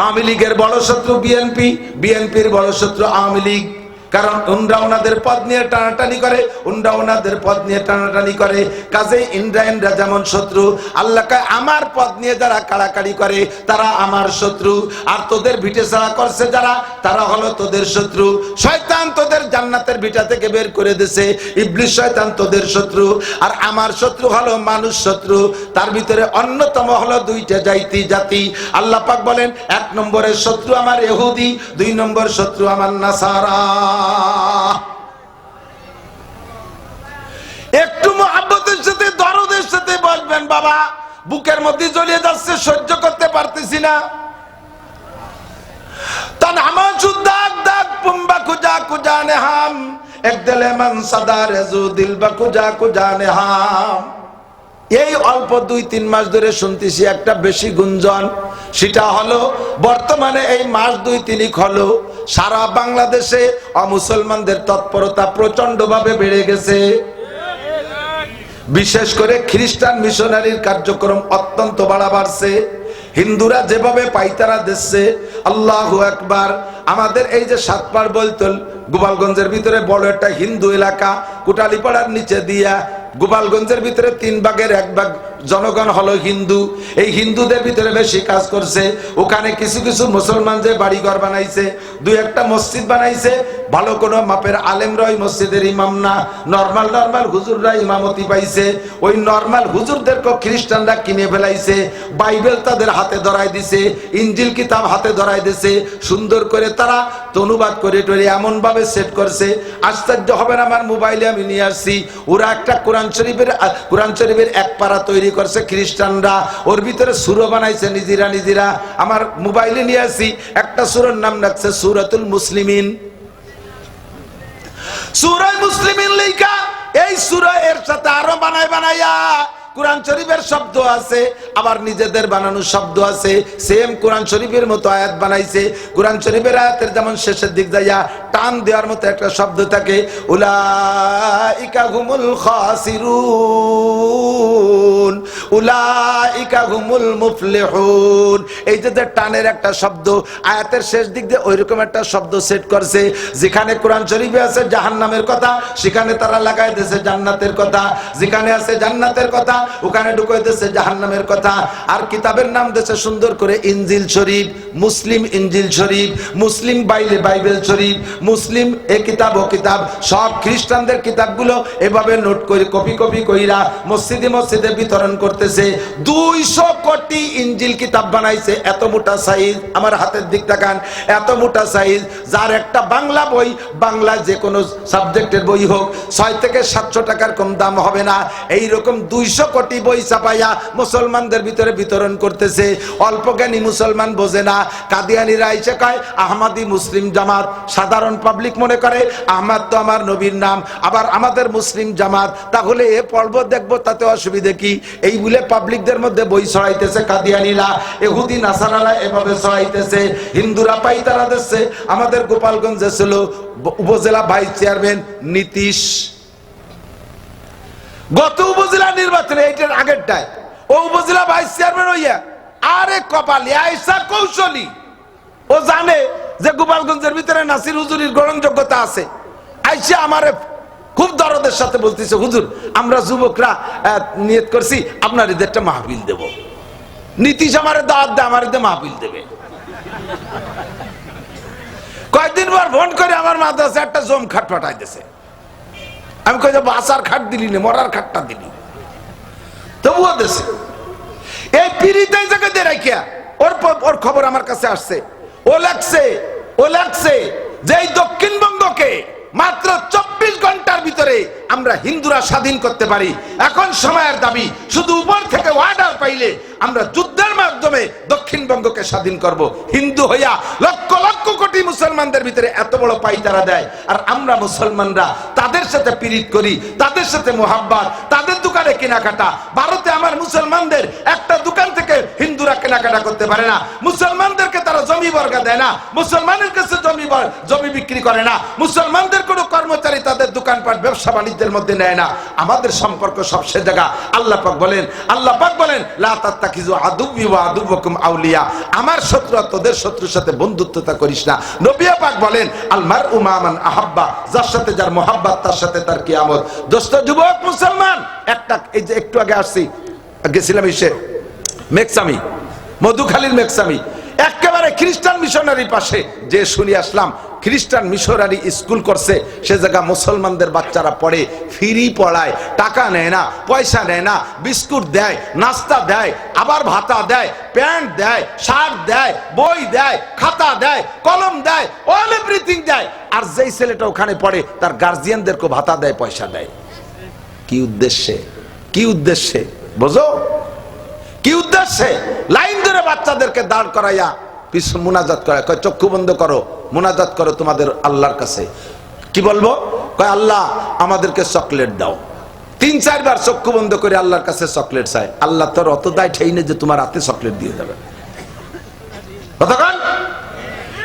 আওয়ামী লীগের বড় শত্রু বিএনপি, বিএনপির বড় শত্রু আওয়ামী লীগ। কারণ উনরা ওনাদের পদ নিয়ে টানাটানি করে, উনরা ওনাদের পদ নিয়ে টানাটানি করে। কাজে ইন্দ্রা যেমন শত্রু, আল্লাহ কয় আমার পদ নিয়ে যারা কাড়াকাড়ি করে তারা আমার শত্রু। আর তোদের ভিটে ছাড়া করছে যারা, তারা হলো তোদের শত্রু। শয়তান তোদের জান্নাতের ভিটা থেকে বের করে দিয়েছে, ইবলিস শয়তান তোদের শত্রু। আর আমার শত্রু হলো মানুষ শত্রু। তার ভিতরে অন্যতম হলো দুইটা জাতি। আল্লাহ পাক বলেন, এক নম্বরের শত্রু আমার ইহুদি, দুই নম্বর শত্রু আমার নাসারা। একটু মুহাব্বতের সাথে, দরদের সাথে বলবেন, বাবা বুকের মধ্যে জ্বলিয়ে যাচ্ছে, সহ্য করতে পারতেছি না। তান আমার দাগ দাগ পুম্বা কুজা কুজানে হাম এক দিলে মান সাদা রেজু দিল বা কুজা কুজানে হাম। এই অল্প 2-3 মাস ধরে শুনতেছি একটা বেশি গুঞ্জন। সেটা হলো বর্তমানে এই মাস 2-3 হলো সারা বাংলাদেশে অমুসলমানদের তৎপরতা প্রচন্ড ভাবে বেড়ে গেছে। বিশেষ করে খ্রিস্টান মিশনারির কার্যক্রম অত্যন্ত বাড়ছে। হিন্দুরা যেভাবে পাইতারা দিচ্ছে, আল্লাহু আকবার। আমাদের এই যে সাতপাড় বলতল, গোপালগঞ্জের ভিতরে বড় একটা হিন্দু এলাকা, কোটালীপাড়ার নিচে দিয়া গোপালগঞ্জের ভিতরে 3 ভাগের 1 ভাগ জনগণ হলো হিন্দু। এই হিন্দুদের ভিতরে বেশি কাজ করছে। ওখানে কিছু কিছু মুসলমান যে বাড়িঘর বানাইছে, 2-1টা মসজিদ বানাইছে, ভালো কোনো মাপের আলেমরা ওই মসজিদের ইমাম না, নর্মাল হুজুররা ইমামতি পাইছে। ওই নর্মাল হুজুরদেরকে খ্রিস্টানরা কিনে ফেলাইছে, বাইবেল তাদের হাতে ধরাই দিছে, ইঞ্জিল কিতাব হাতে ধরাই দিছে। সুন্দর করে তারা অনুবাদ করে টরে এমন ভাবে সেট করছে, আশ্চর্য হবেন। আমার মোবাইলে আমি নিয়ে আসছি, ওরা একটা কোরআন শরীফের এক পারা তৈরি করছে খ্রিস্টানরা, ওর ভিতরে সূরা বানাইছে নিজেরা। আমার মোবাইলে নিয়ে আসি, একটা সূরার নাম রাখছে সূরাতুল মুসলিমিন। সূরা মুসলিমিন লেখা, এই সূরা এর সাথে আরো বানাইয়া কোরআন শরীফের শব্দ আছে, আবার নিজেদের বানানো শব্দ আছে। সেম কোরআন শরীফের মতো আয়াত বানাইছে। কোরআন শরীফের আয়াতের যেমন শেষের দিক যাইয়া টান দেওয়ার মতো একটা শব্দ থাকে, উলাইকা হুমুল খাসিরুন, উলাইকা হুমুল মুফলিহুন। এই যে টানের একটা শব্দ আয়াতের শেষ দিক দিয়ে ওইরকম একটা শব্দ সেট করছে। যেখানে কোরআন শরীফে আছে জাহান্নামের কথা, সেখানে তারা লাগাই দিয়েছে জান্নাতের কথা। যেখানে আছে জান্নাতের কথা, ওখানে ঢুকাইতেছে জাহান্নামের কথা। আর কিতাবের নাম দিয়েছে সুন্দর করে ইনজিল শরীফ, মুসলিম ইনজিল শরীফ, মুসলিম বাইবেল শরীফ, মুসলিম এ কিতাব ও কিতাব সব খ্রিস্টানদের কিতাবগুলো এভাবে নোট করে কপি কপি কইরা মসজিদে মসজিদে বিতরণ করতেছে। 200 কোটি ইনজিল কিতাব বানাইছে, এত মোটা সাইজ, আমার হাতের দিক তাকান, এত মোটা সাইজ, যার একটা বাংলা বই, বাংলা যে কোনো সাবজেক্টের বই হোক 6 থেকে 700 টাকার কম দাম হবে না। এইরকম 200 কোটি বই ছাপাইয়া মুসলমানদের ভিতরে বিতরণ করতেছে। অল্প জ্ঞানী মুসলমান বোঝে না, কাদিয়ানিরা এসে কয় আহমদি মুসলিম জামাত, সাধারণ পাবলিক মনে করে আহমদ তো আমার নবীর নাম, আবার আমাদের মুসলিম জামাত, তাহলে এ পড়বো দেখবো তাতে অসুবিধে কি, এই বলে পাবলিকদের মধ্যে বই ছড়াইতেছে কাদিয়ানিরা, ইহুদি নাসারারা এভাবে ছড়াইতেছে, হিন্দুরা পাইতারা দিচ্ছে। আমাদের গোপালগঞ্জে ছিল উপজেলা ভাইস চেয়ারম্যান নীতিশ, গত উপজেলা নির্বাচনে এইটার আগেরটায় ও উপজেলা ভাইস চেয়ারম্যান হইয়া আরে কপালি আয়সা কৌশলী, ও জানে যে গোপালগঞ্জের ভিতরে নাসির হুজুরির গ্রহণযোগ্যতা আছে, আইসা আমারে খুব দরদের সাথে বলতেছে, হুজুর আমরা যুবকরা নিয়ত করছি আপনার এদের একটা মাহফিল দেব। নীতিশ আমারে দাওয়াত দেয়, আমার এদের মাহফিল দেবে। কয়েকদিন পর ফোন করে আমার মাদ্রাসে একটা জম খাট পাঠাই দিছে। আমি কই বাসার খাট দিলি না, মরার খাটটা দিলি, তবুও দেশে এই পিড়িতে জায়গা দিয়ে রাখিয়া ওর খবর আমার কাছে আসছে। ও লাগছে যে এই দক্ষিণবঙ্গকে মাত্র 24 ঘন্টার ভিতরে আমরা হিন্দুরা স্বাধীন করতে পারি। এখন সময়ের দাবি, শুধু উপর থেকে অর্ডার পাইলে আমরা যুদ্ধের মাধ্যমে দক্ষিণবঙ্গকে স্বাধীন করব। হিন্দু হইয়া লক্ষ লক্ষ কোটি মুসলমানদের ভিতরে এত বড় পাইতারা দেয়, আর আমরা মুসলমানরা তাদের সাথে পীড়িত করি, তাদের সাথে মোহাব্বত, তাদের দোকানে কেনাকাটা। ভারতে আমার মুসলমানদের একটা দোকান থেকে হিন্দুরা কেনাকাটা করতে পারে না, মুসলমানদেরকে তারা জমি বর্গা দেয় না, মুসলমানের কাছে জমি বিক্রি করে না, মুসলমানদের কোনো কর্মচারী তাদের দোকানপাট ব্যবসা বাণিজ্যের মধ্যে নেয় না। আমাদের সম্পর্ক সব সে জায়গা। আল্লাহ পাক বলেন লা তাত্তাখিযু আদুওয়ি ওয়া আদুওয়াকুম আউলিয়া, আমার শত্রু তোদের শত্রুর সাথে বন্ধুত্বতা করিস না। নবী পাক বলেন আল মারউ মা মান আহাব্বা, যার সাথে যার মোহাব্বত তার সাথে তার কিয়ামত। দোস্ত যুবক মুসলমান, একটা এই যে একটু আগে আসছি, গেছিলাম এসে মেকসামি, মধুখালীর মেকসামি, একেবারে খ্রিস্টান মিশনারি পাশে যে শুনি আসলাম, খ্রিস্টান মিশনারি স্কুল করছে, সে জায়গা মুসলমানদের বাচ্চারা পড়ে, ফ্রি পড়ায়, টাকা নেয় না, পয়সা নেয় না, বিস্কুট দেয়, নাস্তা দেয়, আবার ভাতা দেয়, প্যান্ট দেয়, শার্ট দেয়, বই দেয়, খাতা দেয়, কলম দেয়, অল এভরিথিং দেয়। আর যেই ছেলেটা ওখানে পড়ে তার গার্জিয়ানদেরকে ভাতা দেয়, পয়সা দেয়। কি উদ্দেশ্যে? কি উদ্দেশ্যে বোঝো? কি উদ্দেশ্যে? লাইন ধরে বাচ্চাদেরকে দাঁড় করাইয়া পিছু মুনাজাত করায়, কয় চক্ষু বন্ধ করো, মুনাজাত করো তোমাদের আল্লাহর কাছে। কি বলবো? কয় আল্লাহ আমাদেরকে চকলেট দাও। 3-4 বার চক্ষু বন্ধ করে আল্লাহর কাছে চকলেট চায়। আল্লাহ তোর অত দায় ঠেই নেই যে তোমার হাতে চকলেট দিয়ে দেবে। কতক্ষণ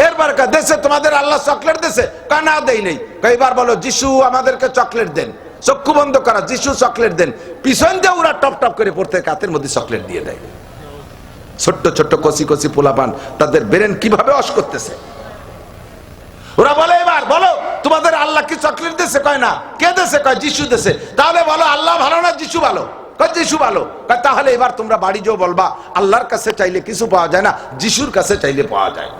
এরবার দেশে তোমাদের আল্লাহ চকলেট দেশে? কয় না দেই নেই। কয় এবার বলো যিশু আমাদেরকে চকলেট দেন। চক্ষু বন্ধ করা, যিশু চকলেট দেন। পিছন দিয়ে ওরা টপ টপ করে পড়তে কাতের মধ্যে চকলেট দিয়ে দেয়। ছোট্ট ছোট্ট কচি কচি পোলাপান, তাদের ব্রেন কিভাবে অস করতেছে। ওরা বলে এবার বলো তোমাদের আল্লাহ কি চকলেট দেশে? কয় না। কে দেশে? কয় যিশু দেশে। তাহলে বলো আল্লাহ ভালো না যিশু ভালো? কয় যিশু ভালো। কয় তাহলে এবার তোমরা বাড়ি যাও, বলবা আল্লাহর কাছে চাইলে কিছু পাওয়া যায় না, যিশুর কাছে চাইলে পাওয়া যায়।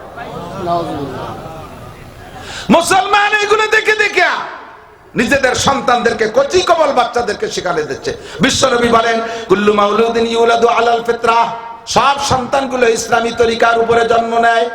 মুসলমান এগুলো দেখে দেখে নিজেদের সন্তানদেরকে, কচি কবল বাচ্চাদেরকে শিখালে দিচ্ছে। বিশ্বনবী বলেন কুল্লু মাউলুদিন ইউলাদু আলাল ফিতরাহ, সব সন্তানগুলো ইসলামী তরিকার উপরে জন্ম নেয়।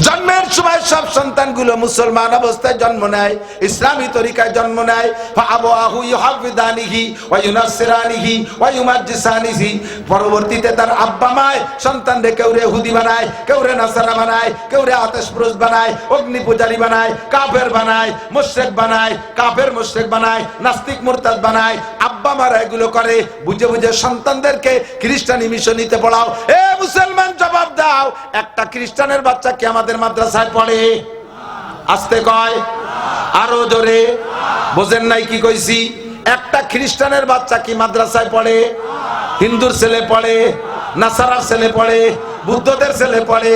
জন্মের সময় সব সন্তানগুলো মুসলমান অবস্থায় জন্ম নেয়, ইসলামী তরিকায় জন্ম নেয়। ফাআবাহু ইউহাফিদানিহি ওয়া ইউনাসসিরানিহি ওয়া ইউমাজ্জিসানিহি, পরবর্তীতে তার আব্বা মায় সন্তানকে কেউ ইহুদি বানায়, কেউ নাসারা বানায়, কেউ আতেশপুরুষ বানায়, অগ্নি পূজারী বানায়, কাফের বানায়, মুশরিক বানায়, কাফের মুশরিক বানায়, নাস্তিক মুরতাদ বানায়। আব্বা মারা এগুলো করে। বুঝে বুঝে সন্তানদেরকে খ্রিস্টানি মিশনীতে পড়াও। এ মুসলমান জবাব দাও, একটা খ্রিস্টানের বাচ্চা কি আমাদের মাদ্রাসায় পড়ে? আস্তে কয়, আরো জোরে। বোঝেন নাই কি কইছি? একটা খ্রিস্টানের বাচ্চা কি মাদ্রাসায় পড়ে? হিন্দুর ছেলে পড়ে, নাসারার ছেলে পড়ে, বুদ্ধদের ছেলে পড়ে,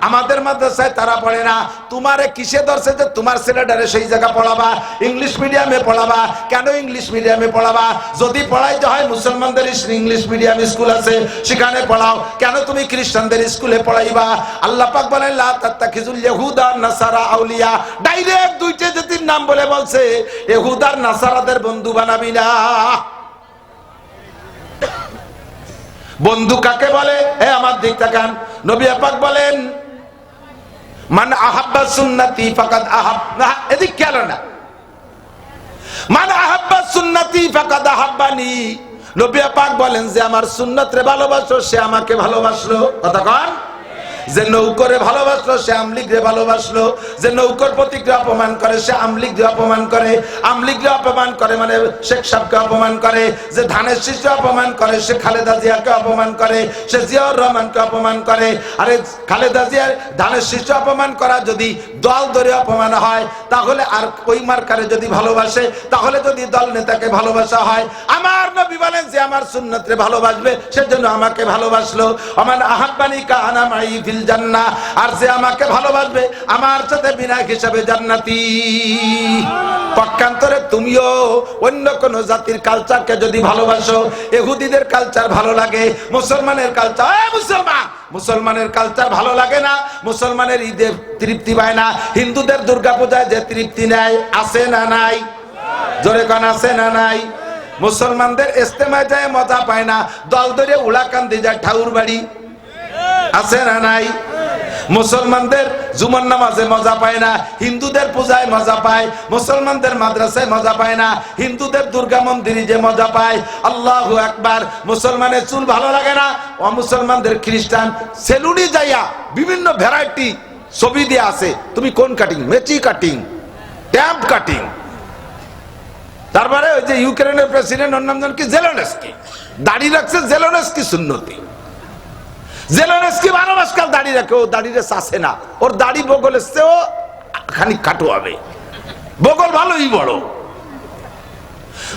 আমাদের মাদ্রাসায় তারা পড়ে না। তোমারে কিসে ধরছে যে তোমার ছেলেটারে সেই জায়গা পড়াবা, ইংলিশ মিডিয়ামে পড়াবা? কেন ইংলিশ মিডিয়ামে পড়াবা? যদি পড়াইতে হয় মুসলমানদের ইংলিশ মিডিয়াম স্কুল আছে, সেখানে পড়াও। কেন তুমি খ্রিস্টানদের স্কুলে পড়াইবা? আল্লাহ পাক বলেন লা তাত্তাখিজুল ইয়াহুদা নাসারা আউলিয়া। ডাইরেক্ট দুইটা জাতির নাম বলে বলছে, ইহুদার নাসারাদের বন্ধু বানাবি না। বন্ধু কাকে বলে? আমার দিক তাকান। নবী পাক বলেন মান আহাব্বা সুন্নতি ফাকাদ আহাব্বা, এদিক খেয়াল না, মান আহাব্বা সুন্নতি ফাকাদ আহাব্বানি। নবী পাক বলেন যে আমার সুন্নতরে ভালোবাসো সে আমাকে ভালোবাসলো। কথা কন। যে নৌকরে ভালোবাসলো সে আমলিগরে ভালোবাসলো, যে নৌকর প্রতিকে অপমান করে সে আমলিগরে অপমান করে, আমলিগরে অপমান করে মানে শেখ সাহেবকে অপমান করে, যে ধানের শীষকে অপমান করে সে খালেদা জিয়াকে অপমান করে, সে জিয়াউর রহমানকে অপমান করে। আরে খালেদা জিয়ার ধানের শীষকে অপমান করা যদি দল ধরে অপমান হয়, তাহলে আর ওই মার্কারে যদি ভালোবাসে, তাহলে যদি দল নেতাকে ভালোবাসা হয়, আমার নবী বলেন যে আমার সুন্নতরে ভালোবাসবে সেজন্য আমাকে ভালোবাসলো। আমান আহাব্বানি কা আনা মাই ফিল জান্নাহ, আর যে আমাকে ভালোবাসবে আমার সাথে বিনা হিসাবে জান্নাতি। পক্ষান্তরে তুমিও অন্য কোন জাতির কালচারকে যদি ভালোবাসো, ইহুদিদের কালচার ভালো লাগে, মুসলমানের কালচার, মুসলমানের কালচার ভালো লাগে না, মুসলমানের ঈদে তৃপ্তি পায় না, হিন্দুদের দুর্গাপূজায় যে তৃপ্তি নেয় আছে না নাই? জোরে কান আছে না নাই? মুসলমানদের ইস্তেমায় যায় মজা পায় না, দল ধরে উলাকান্দি যায় ঠাউর বাড়ি আছে না নাই? মুসলমানদের জুমার নামাজে মজা পায় না, হিন্দুদের পূজায় মজা পায়। মুসলমানদের মাদ্রাসায় মজা পায় না, হিন্দুদের দুর্গা মন্দিরে যে মজা পায়। আল্লাহু আকবার। মুসলমানের চুল ভালো লাগে না, অমুসলমানদের খ্রিস্টান সেলুনে যাইয়া বিভিন্ন ভ্যারাইটি ছবি দিয়ে আছে। তুমি কোন cutting? Messi cutting, temp cutting. তারপরে ওই যে ইউক্রেনের প্রেসিডেন্ট, ওর নাম জানেন কি? জেলেনস্কি। দাড়ি রাখছে জেলেনস্কি সুন্নতি। জেলেনস্কি 12 মাস কাল দাড়ি রাখে, ও দাড়িরে চাষে না, ওর দাড়ি বগলের চেয়েও খানিক কাটো হবে, বগল ভালোই বড়।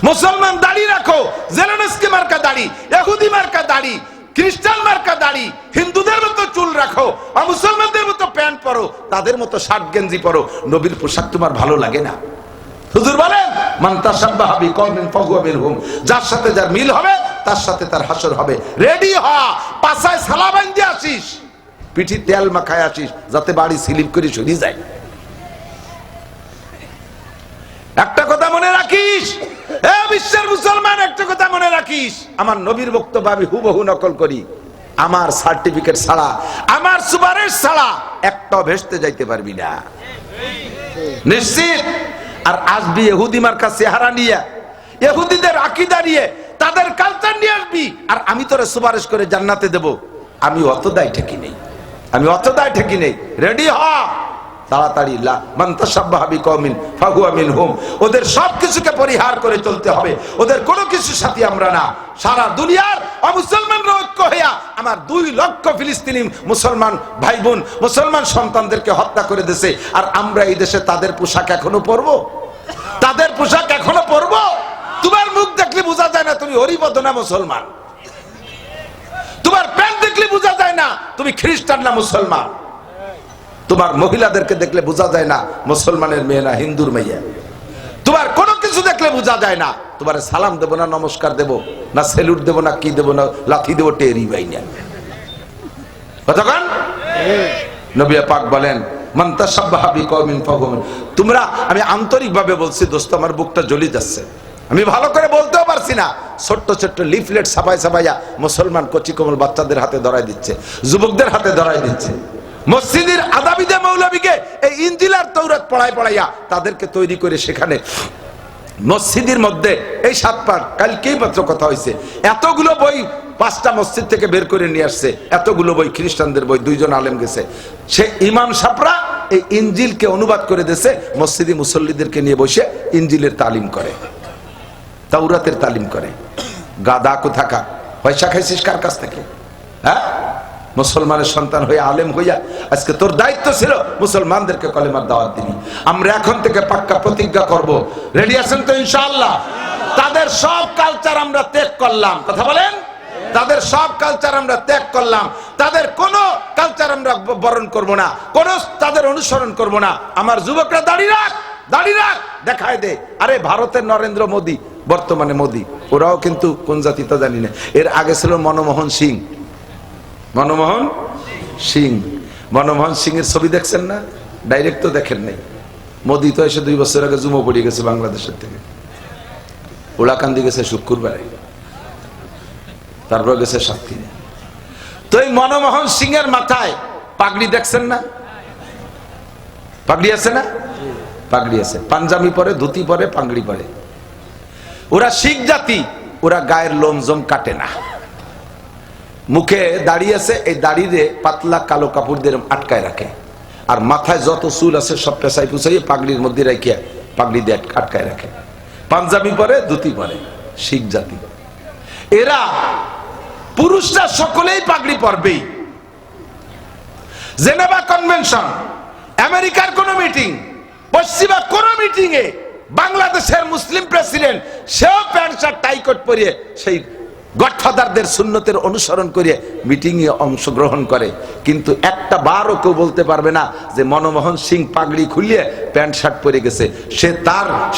মুসলমান দাড়ি রাখো, জেলেনস্কি মার্কা দাড়ি, ইহুদি মার্কা দাড়ি, খ্রিস্টান মার্কা দাড়ি, হিন্দুদের মতো চুল রাখো, আর মুসলমানদের মতো প্যান্ট পরো, তাদের মতো শার্ট গেঞ্জি পরো। নবীর পোশাক তোমার ভালো লাগে না? হুজুর বলেন মান তাশাব্বাহা বিকওমিন ফাহুয়া মিনহুম, যার সাথে যার মিল হবে তার সাথে তার হাসর হবে। রেডি হ, পাছায় সালা বাঁধে আসিস, পিঠি তেল মাখায় আসিস, যাতে বাড়ি স্লিপ করে সরে যায়। একটা কথা মনে রাখিস, এ বিশ্বের মুসলমান, একটা কথা মনে রাখিস, আমার নবীর বক্তব্য আমি হুবহু নকল করি। আমার সার্টিফিকেট ছাড়া, আমার সুপারিশ ছাড়া একটাও ভেস্তে যাইতে পারবি না, নিশ্চিত। আর আসবি ইহুদি মার্কা চেহারা নিয়ে, ইহুদিদের আকীদা নিয়ে, তাদের কালচার নিয়ে আসবি, আর আমি তোরে সুপারিশ করে জান্নাতে দেব। আমি অত দায় ঠেকি নেই, আমি অত দায় ঠেকি নেই। রেডি হ তাড়াতাড়ি। লা মান তাশাব্বাহা বিকওমিন ফাহুয়া মিনহুম, ওদের সবকিছুকে পরিহার করে চলতে হবে, ওদের কোনো কিছুর সাথে আমরা না। সারা দুনিয়ার অমুসলমানরা ঐক্য হইয়া আমার 2 লক্ষ ফিলিস্তিনি মুসলমান ভাই বোন, মুসলমান সন্তানদেরকে হত্যা করে দিয়েছে, আর আমরা এই দেশে তাদের পোশাক এখনো পরবো? তাদের পোশাক এখনো পরবো? তোমার মুখ দেখলে বোঝা যায় না তুমি হরিবদ না মুসলমান, তোমার প্যান্ট দেখলে বোঝা যায় না তুমি খ্রিস্টান না মুসলমান, তোমার মহিলাদেরকে দেখলে বোঝা যায় না মুসলমানের মেয়ে না হিন্দুর মেয়ে, তোমার কোনো কিছু দেখলে বোঝা যায় না তোমার সালাম দেব না নমস্কার দেব না সেলুট দেব না কি দেব না লাথি দেব টেরি ভাই না। কতক্ষণ? নবী পাক বলেন মান তাশাব্বাহা বিকওমিন ফাহুয়া। তোমরা, আমি আন্তরিকভাবে বলছি দোস্ত, আমার বুকটা জ্বলে যাচ্ছে, আমি ভালো করে বলতেও পারছি না। ছোট্ট ছোট্ট লিফলেট ছাপাই ছাপাইয়া মুসলমান কচি কোমল বাচ্চাদের হাতে ধরাই দিচ্ছে, যুবকদের হাতে ধরাই দিচ্ছে। মসজিদের আদাবিদে মৌলবীকে এই ইনজিল আর তৌরাত পড়াইয়া তাদেরকে তৈরি করে সেখানে মসজিদের মধ্যে এই 7 পাঠ, কালকেই মাত্র কথা হয়েছে, এতগুলো বই 5টা মসজিদ থেকে বের করে নিয়ে আসছে, এতগুলো বই খ্রিস্টানদের বই, 2 জন আলেম গেছে, সে ইমাম সাহেবরা এই ইনজিলকে অনুবাদ করে দিয়েছে, মসজিদি মুসল্লিদেরকে নিয়ে বসে ইনজিলের তালিম করে, তাওরাতের তালিম করে। গাদা কোথাকা, পয়সা খাইছিস কার কাছ থেকে? হ্যাঁ, মুসলমানের সন্তান হয়ে আলেম হইয়া আজকে তোর দায়িত্ব ছিল মুসলমানদেরকে কলেমার দাওয়াত দিবি। আমরা এখন থেকে পাক্কা প্রতিজ্ঞা করব, রেডি আছেন তো ইনশাআল্লাহ? তাদের সব কালচার আমরা ত্যাগ করলাম, কথা বলেন, তাদের সব কালচার আমরা ত্যাগ করলাম, তাদের কোনো কালচার আমরা বরণ করব না, কোনো তাদের অনুসরণ করব না। আমার যুবকরা দাঁড়িয়ে রাখ, দাঁড়িয়ে রাখ, দেখায় দে। আরে ভারতের নরেন্দ্র মোদী, বর্তমানে মোদী, ওরাও কিন্তু কোন জাতি তা জানি না। এর আগে ছিল মনমোহন সিং। মনমোহন সিং, মনমোহন সিং এর ছবি দেখছেন না? ডাইরেক্ট তো দেখেন নাই। মোদী তো এসে 2 বছর আগে জুমো পড়ে গেছে বাংলাদেশের থেকে, ওলাকান্দি গেছে শুক্রবারে, তারপর গেছে সাতক্ষীরা। তো এই মনমোহন সিং এর মাথায় পাগড়ি দেখছেন না? পাগড়ি আছে না? পাগড়ি আছে, পাঞ্জাবি পরে, ধুতি পরে, পাগড়ি পরে। ওরা শিখ জাতি, ওরা গায়ের লোমজম কাটে না। মুখে দাড়ি আছে, এই দাড়িতে পাতলা কালো কাপড় দিয়ে আটকায় রাখে, আর মাথায় যত চুল আছে সব পেঁচাই পুছাই পাগড়ির মধ্যে রেখে পাগড়ি দিয়ে আটকায় রাখে। পাঞ্জাবি পরে, ধুতি পরে, শিখ জাতি। এরা পুরুষরা সকলেই পাগড়ি পরবেই। জেনেভা কনভেনশন, আমেরিকার কোন মিটিং, পশ্চিমা কোন মিটিং এ বাংলাদেশের মুসলিম প্রেসিডেন্ট সেও প্যান্ট শার্ট টাই কোট পরিয়ে সেই গডফাদারদের সুন্নতের অনুসরণ করে মিটিং এ অংশগ্রহণ করে, কিন্তু একটা বারও কেউ বলতে পারবে না যে মনমোহন সিং পাগড়ি খুলিয়ে প্যান্ট শার্ট পরে গেছে।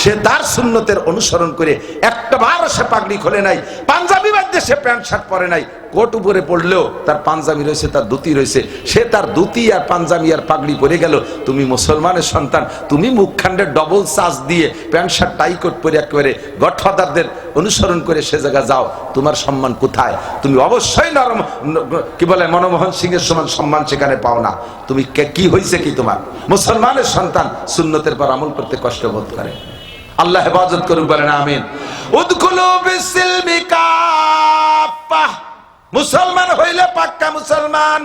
সে তার সুন্নতের অনুসরণ করে একটা বারও সে পাগড়ি খোলে নাই, পাঞ্জাবি বাদে সে প্যান্ট শার্ট পরে নাই। কোট উপরে পড়লেও তার পাঞ্জাবি রয়েছে, তার ধুতি রয়েছে, সে তার ধুতি আর পাঞ্জাবি আর পাগড়ি পরে গেল। তুমি মুসলমানের সন্তান, তুমি মুখখান্ডে ডবল চার্জ দিয়ে প্যান্ট শার্ট টাই কোট পরে একেবারে গডফাদারদের অনুসরণ করে সে জায়গা যাও, তোমার সম্মান কোথায়? তুমি অবশ্যই নরম কি বলে মনমোহন সিং এর সমান সম্মান সেখানে পাও না। তুমি কি হয়েছে কি তোমার? মুসলমানের সন্তান সুন্নতের পর আমল করতে কষ্ট বোধ করে। আল্লাহ হেফাজত করুক, বলেন আমিন। উদখুলু বিসসিলমি কাফা, মুসলমান হইলে পাক্কা মুসলমান।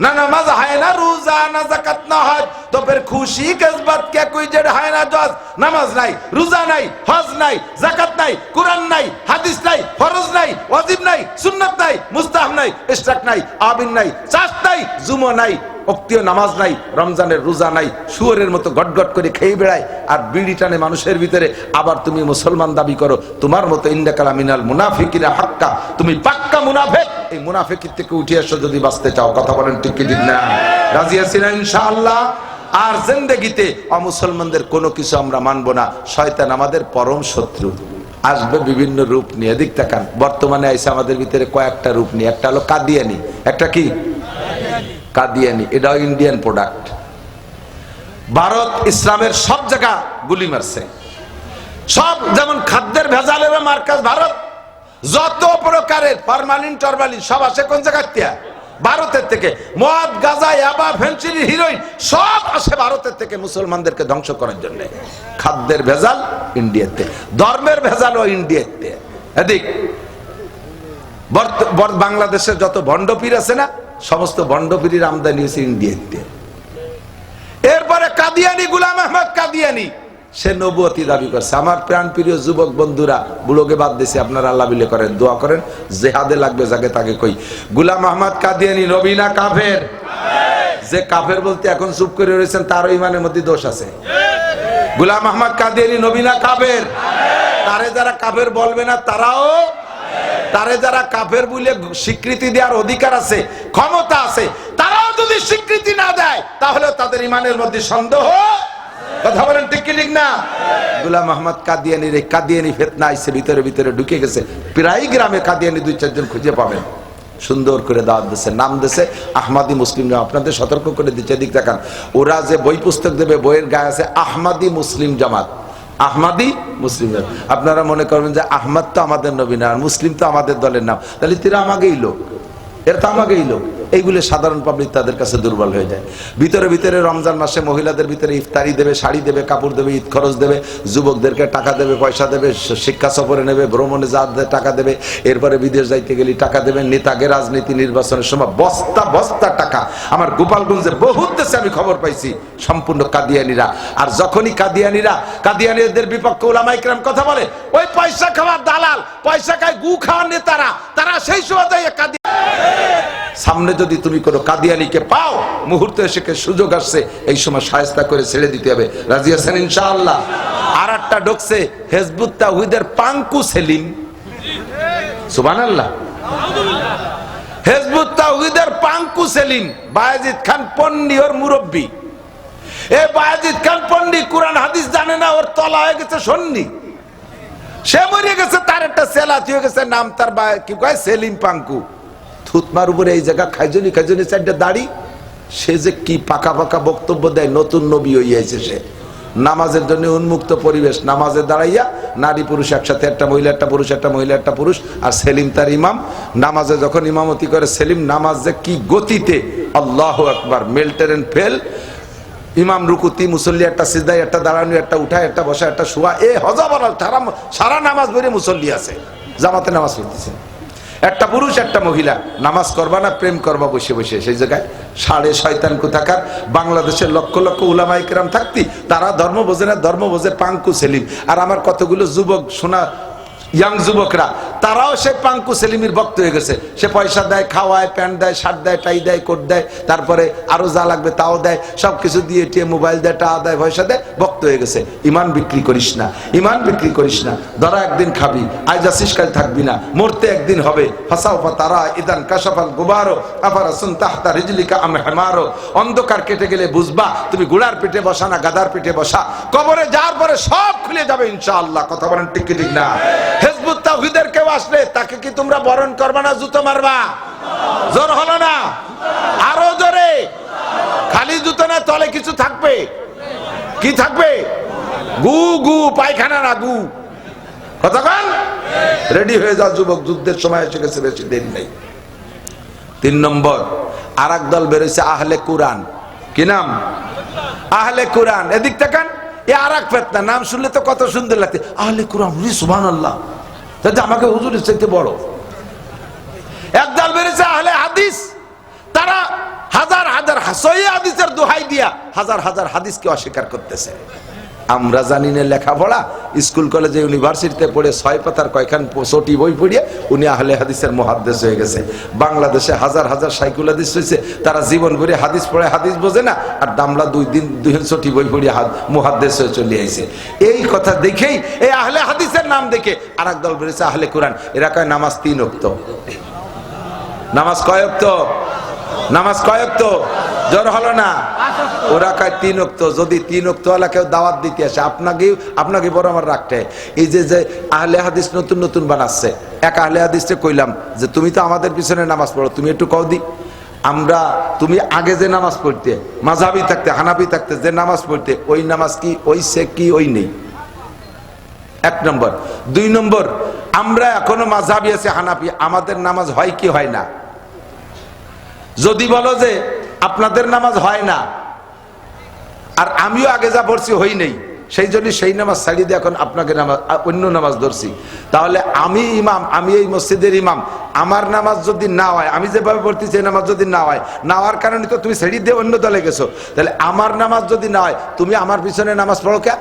না নামাজ হয় না, রোজা না, যাকাত না, হজ, তো ফির খুশি কিসবাত কে কোই জেড হয় না জজ। নামাজ নাই, রোজা নাই, হজ নাই, যাকাত নাই, কুরআন নাই, হাদিস নাই, ফরজ নাই, ওয়াজিব নাই, সুন্নাত নাই, মুস্তাহাব নাই, ইশরাক নাই, আবিন নাই, চাষ নাই, জুমা নাই, অক্তীয় নামাজ নাই, রমজানের রোজা নাই, শুয়োরের মতো গটগট করে খেয়ে বেড়ায় আর বিড়ি টানে মানুষের ভিতরে। আবার তুমি মুসলমান দাবি করো, তোমার মতো ইন্নাকাল মিনাল মুনাফিকিনা হাক্কা, তুমি পাক্কা মুনাফিক। এই মুনাফিকি থেকে উঠে এসো যদি বাঁচতে চাও। কথা বলেন ঠিক কি ঠিক না? রাজি আছি না ইনশাআল্লাহ? আর জিন্দেগিতে অমুসলমানদের কোনো কিছু আমরা মানবো না। শয়তান আমাদের পরম শত্রু, আসবে বিভিন্ন রূপ নিয়ে। দিক তাকান, বর্তমানে আইসে আমাদের ভিতরে কয়েকটা রূপ নিয়ে। একটা হলো কাদিয়ানি, একটা কি কাদিয়ানি, এটাও ইন্ডিয়ান প্রোডাক্ট। ভারত ইসলামের সব জায়গা গুলি মারছে, সব, যেমন খাদ্যের ভেজালের মার্কাজ ভারত। যত প্রকারের ফরমালিন টরমালিন সব আসে কোন জায়গা থেকে? ভারতের থেকে। মদ, গাঁজা, ইয়াবা, ফেন্সিডিল, হিরোইন সব আসে ভারতের থেকে মুসলমানদেরকে ধ্বংস করার জন্য। খাদ্যের ভেজাল ইন্ডিয়াতে, ধর্মের ভেজালও ইন্ডিয়াতে। এদিক বাংলাদেশের যত ভণ্ডপীর আছে না, সমস্ত ভণ্ডপীরের আমদানি হয়েছে ইন্ডিয়াতে। এরপরে কাদিয়ানি, গোলাম আহমদ কাদিয়ানি, সে নবুয়তি দাবি করছে। আমার প্রাণ প্রিয় যুবক বন্ধুরা, বুলোকে বাদ দিছে, আপনারা আল্লাহ বিলে করেন, দোয়া করেন, জেহাদে লাগবে যাকে তাকে কই। গোলাম আহমদ কাদিয়ানি নবী না কাফের? যে কাফের বলতে এখন চুপ করে রয়েছেন তারও ইমানের মধ্যে দোষ আছে। গোলাম আহমদ কাদিয়ানি নবী না কাফের? তারে যারা কাফের বলবে না তারাও, তারে যারা কাফের বলে স্বীকৃতি দেওয়ার অধিকার আছে, ক্ষমতা আছে, তারাও যদি স্বীকৃতি না দেয় তাহলে তাদের ইমানের মধ্যে সন্দেহ। কথা বলেন ঠিক কি ঠিক না? গোলাম আহমদ কাদিয়ানির এই কাদিয়ানি ফিতনা আইছে, ভিতরে ভিতরে ঢুকে গেছে। প্রায় গ্রামে কাদিয়ানি 2-4 জন খুঁজে পাবেন। সুন্দর করে দাওয়াত দিচ্ছে, নাম দিচ্ছে আহমাদি মুসলিম জামাত। আপনাদের সতর্ক করে দিচ্ছে, দিক দেখান। ওরা যে বই পুস্তক দেবে, বইয়ের গায়ে আছে আহমাদি মুসলিম জামাত, আহমাদি মুসলিম জামাত। আপনারা মনে করবেন যে আহমদ তো আমাদের নবী না, আর মুসলিম তো আমাদের দলের নাম, তাহলে তিরা আমাকেই লোক, এর তো আমাকেই লোক। এইগুলো সাধারণ পাবলিক তাদের কাছে দুর্বল হয়ে যায়। ভিতরে ভিতরে রমজান মাসে মহিলাদের ভিতরে ইফতারি দেবে, শাড়ি দেবে, কাপড় দেবে, ঈদ খরচ দেবে, যুবকদেরকে টাকা দেবে, পয়সা দেবে, শিক্ষা সফরে নেবে, ভ্রমণে যাওয়ার টাকা দেবে, এরপরে বিদেশ যাইতে গেলে টাকা দেবে, নেতাকে রাজনীতি নির্বাচনের সময় বস্তা বস্তা টাকা। আমার গোপালগঞ্জে বহুত দেশে আমি খবর পাইছি, সম্পূর্ণ কাদিয়ানিরা। আর যখনই কাদিয়ানিদের বিপক্ষে উলামায়ে কেরাম কথা বলে, ওই পয়সা খাওয়ার দালাল, পয়সা খায় গু খাওয়ার নেতারা, তারা সেই সময় সামনে যদি তুমি কোনো কাদিয়ানিকে পাও, মুহূর্তে এসে সুযোগ আসছে, এই সময় শায়েস্তা করে ছেড়ে দিতে হবে। রাজি আছেন ইনশাআল্লাহ? আর একটা ঢুকছে হেজবুত তাওহীদের পাঙ্কু সেলিম, সুবহানাল্লাহ। হিজবুত তাওহীদের পাঙ্কু সেলিম বায়েজিদ খান পন্নী ওর মুরব্বী। এই বায়েজিদ খান পন্নী কোরআন হাদিস জানে না, ওর তলা হয়ে গেছে সন্নি। সে মরে গেছে, তার একটা সেলাতি হয়ে গেছে, নাম তার কি কয় সেলিম পাঙ্কু। থুতমার উপরে এই জায়গা খাইজনি খাইজনি চারটা দাড়ি। সে যে কি পাকা পাকা বক্তব্য দেয়, নতুন নবী হইয়াছে সে। নামাজের জন্য উন্মুক্ত পরিবেশ, নামাজে দাঁড়াইয়া নারী পুরুষ একসাথে, একটা মহিলা একটা পুরুষ, একটা মহিলা একটা পুরুষ, আর সেলিম তার ইমাম। নামাজে যখন ইমামতি করে সেলিম, নামাজ যে কি গতিতে, আল্লাহু আকবার, মেল্টেন ফেল। ইমাম রুকুতি, মুসল্লি একটা সিজদায়, একটা দাঁড়ানো, একটা উঠা, একটা বসা, একটা শোয়া, এ হজাবার সারা নামাজ বেরিয়ে মুসল্লি আছে, জামাতে নামাজ পড়তেছে। একটা পুরুষ একটা মহিলা, নামাজ করবা না প্রেম করবা বসে বসে। সেই জায়গায় সাড়ে শয়তান কোথাকার বাংলাদেশের লক্ষ লক্ষ উলামায়ে কেরাম থাকতি, তারা ধর্ম বোঝে না, ধর্ম বোঝে পাঙ্কু সেলিম। আর আমার কতগুলো যুবক শোনা ইয়াং যুবকরা, তারাও সে পাঙ্কু সেলিমের ভক্ত হয়ে গেছে। সে পয়সা দেয়, খাওয়ায়, প্যান্ট দেয়, শার্ট দেয়, টাই দেয়, কোট দেয়, তারপরে আরো যা লাগবে তাও দেয়, সবকিছু দিয়ে টিয়ে মোবাইল দেয়, টাকা দেয়, পয়সা দেয়, ভক্ত হয়ে গেছে। ইমান বিক্রি করিস না, ইমান বিক্রি করিস না। ধরা একদিন খাবি, আজ আসিস কাল থাকবি না, মরতে একদিন হবে। ফাসাউফা তারা ইদান কাশাফাল গুবারো আফারাসুন তাহতা রিজলিকা আম হিমারো। অন্ধকার কেটে গেলে বুঝবা তুমি ঘোড়ার পেটে বসা না গাধার পেটে বসা। কবরে যাওয়ার পরে সব খুলে যাবে ইনশাআল্লাহ। কথা বলেন ঠিক কি ঠিক না? হিজবুত তাওহীদের কেউ আসলে তাকে কি তোমরা বরণ করবা না জুতো মারবা? জোর হলো না? আরো জোরে। খালি জুতো না, তলে কিছু থাকবে। কি থাকবে? গু গু, পায়খানা না গু। কতক্ষণ রেডি হয়ে যাও যুবক, যুদ্ধের সময় এসে গেছে, বেশি দেরি নেই। 3 নম্বর, আর এক দল বেরোইছে, আহলে কুরআন। কি নাম? আহলে কুরআন। এদিক তাকান, এ আর এক ফেতনা। নাম শুনলে তো কত সুন্দর লাগছে, আহলে কুরআন, সুবহানাল্লাহ। তাতে আমাকে হুজুরের চাইতে বড়। একদল বেরিয়েছে আহলে হাদিস, তারা হাজার হাজার সহিহ হাদিসের দোহাই দিয়া হাজার হাজার হাদিসকে অস্বীকার করতেছে। আমরা জানি না লেখাপড়া, স্কুল কলেজে ইউনিভার্সিটিতে পড়ে 6 পাতার কয়খান ছোটি বই পড়িয়ে উনি আহলে হাদিসের মুহাদ্দিস হয়ে গেছে। বাংলাদেশে হাজার হাজার সাইকুল হাদিস হয়েছে, তারা জীবন ভরে হাদিস পড়ে হাদিস বোঝে না, আর দামলা 2 দিন 2 ছোটি বই পড়িয়ে মুহাদ্দিস হয়ে চলে আইছে। এই কথা দেখেই, এই আহলে হাদিসের নাম দেখে আর এক দল বেরিয়েছে আহলে কুরআন। এরা কয় নামাজ 3 ওয়াক্ত। নামাজ কয় ওয়াক্ত? নামাজ কয় ওয়াক্ত? জোর হলো না? ওরা কয় 3 ওয়াক্ত। যদি 3 ওয়াক্ত ওয়ালা কেউ দাওয়াত দিতে আসে, আপনাকে বড় আমার রাখতে। এই যে আহলে হাদিস নতুন নতুন বানাচ্ছে, এক আহলে হাদিসে কইলাম যে তুমি তো আমাদের পিছনে নামাজ পড়ো, তুমি একটু কও দি। তুমি আগে যে নামাজ পড়তে, মাযহাবি থাকতে, হানাফি থাকতে যে নামাজ পড়তে, ওই নামাজ কি, ওই সে কি, ওই নেই? 1 নম্বর। 2 নম্বর, আমরা এখনো মাযহাবি আছে, হানাফি, আমাদের নামাজ হয় কি হয় না? যদি বলো যে আপনাদের নামাজ হয় না, আর আমিও আগে যা পড়ছি হই নেই, সেই জন্য সেই নামাজ ছাড়িয়ে দিয়ে এখন আপনাকে নামাজ, অন্য নামাজ ধরছি, তাহলে আমি ইমাম, আমি এই মসজিদের ইমাম, আমার নামাজ যদি না হয়, আমি যেভাবে পড়তেছি এই নামাজ যদি না হয়, না হওয়ার কারণে তো তুমি ছেড়ে দিয়ে অন্য দলে গেছো। তাহলে আমার নামাজ যদি না হয়, তুমি আমার পিছনে নামাজ পড়ো কে?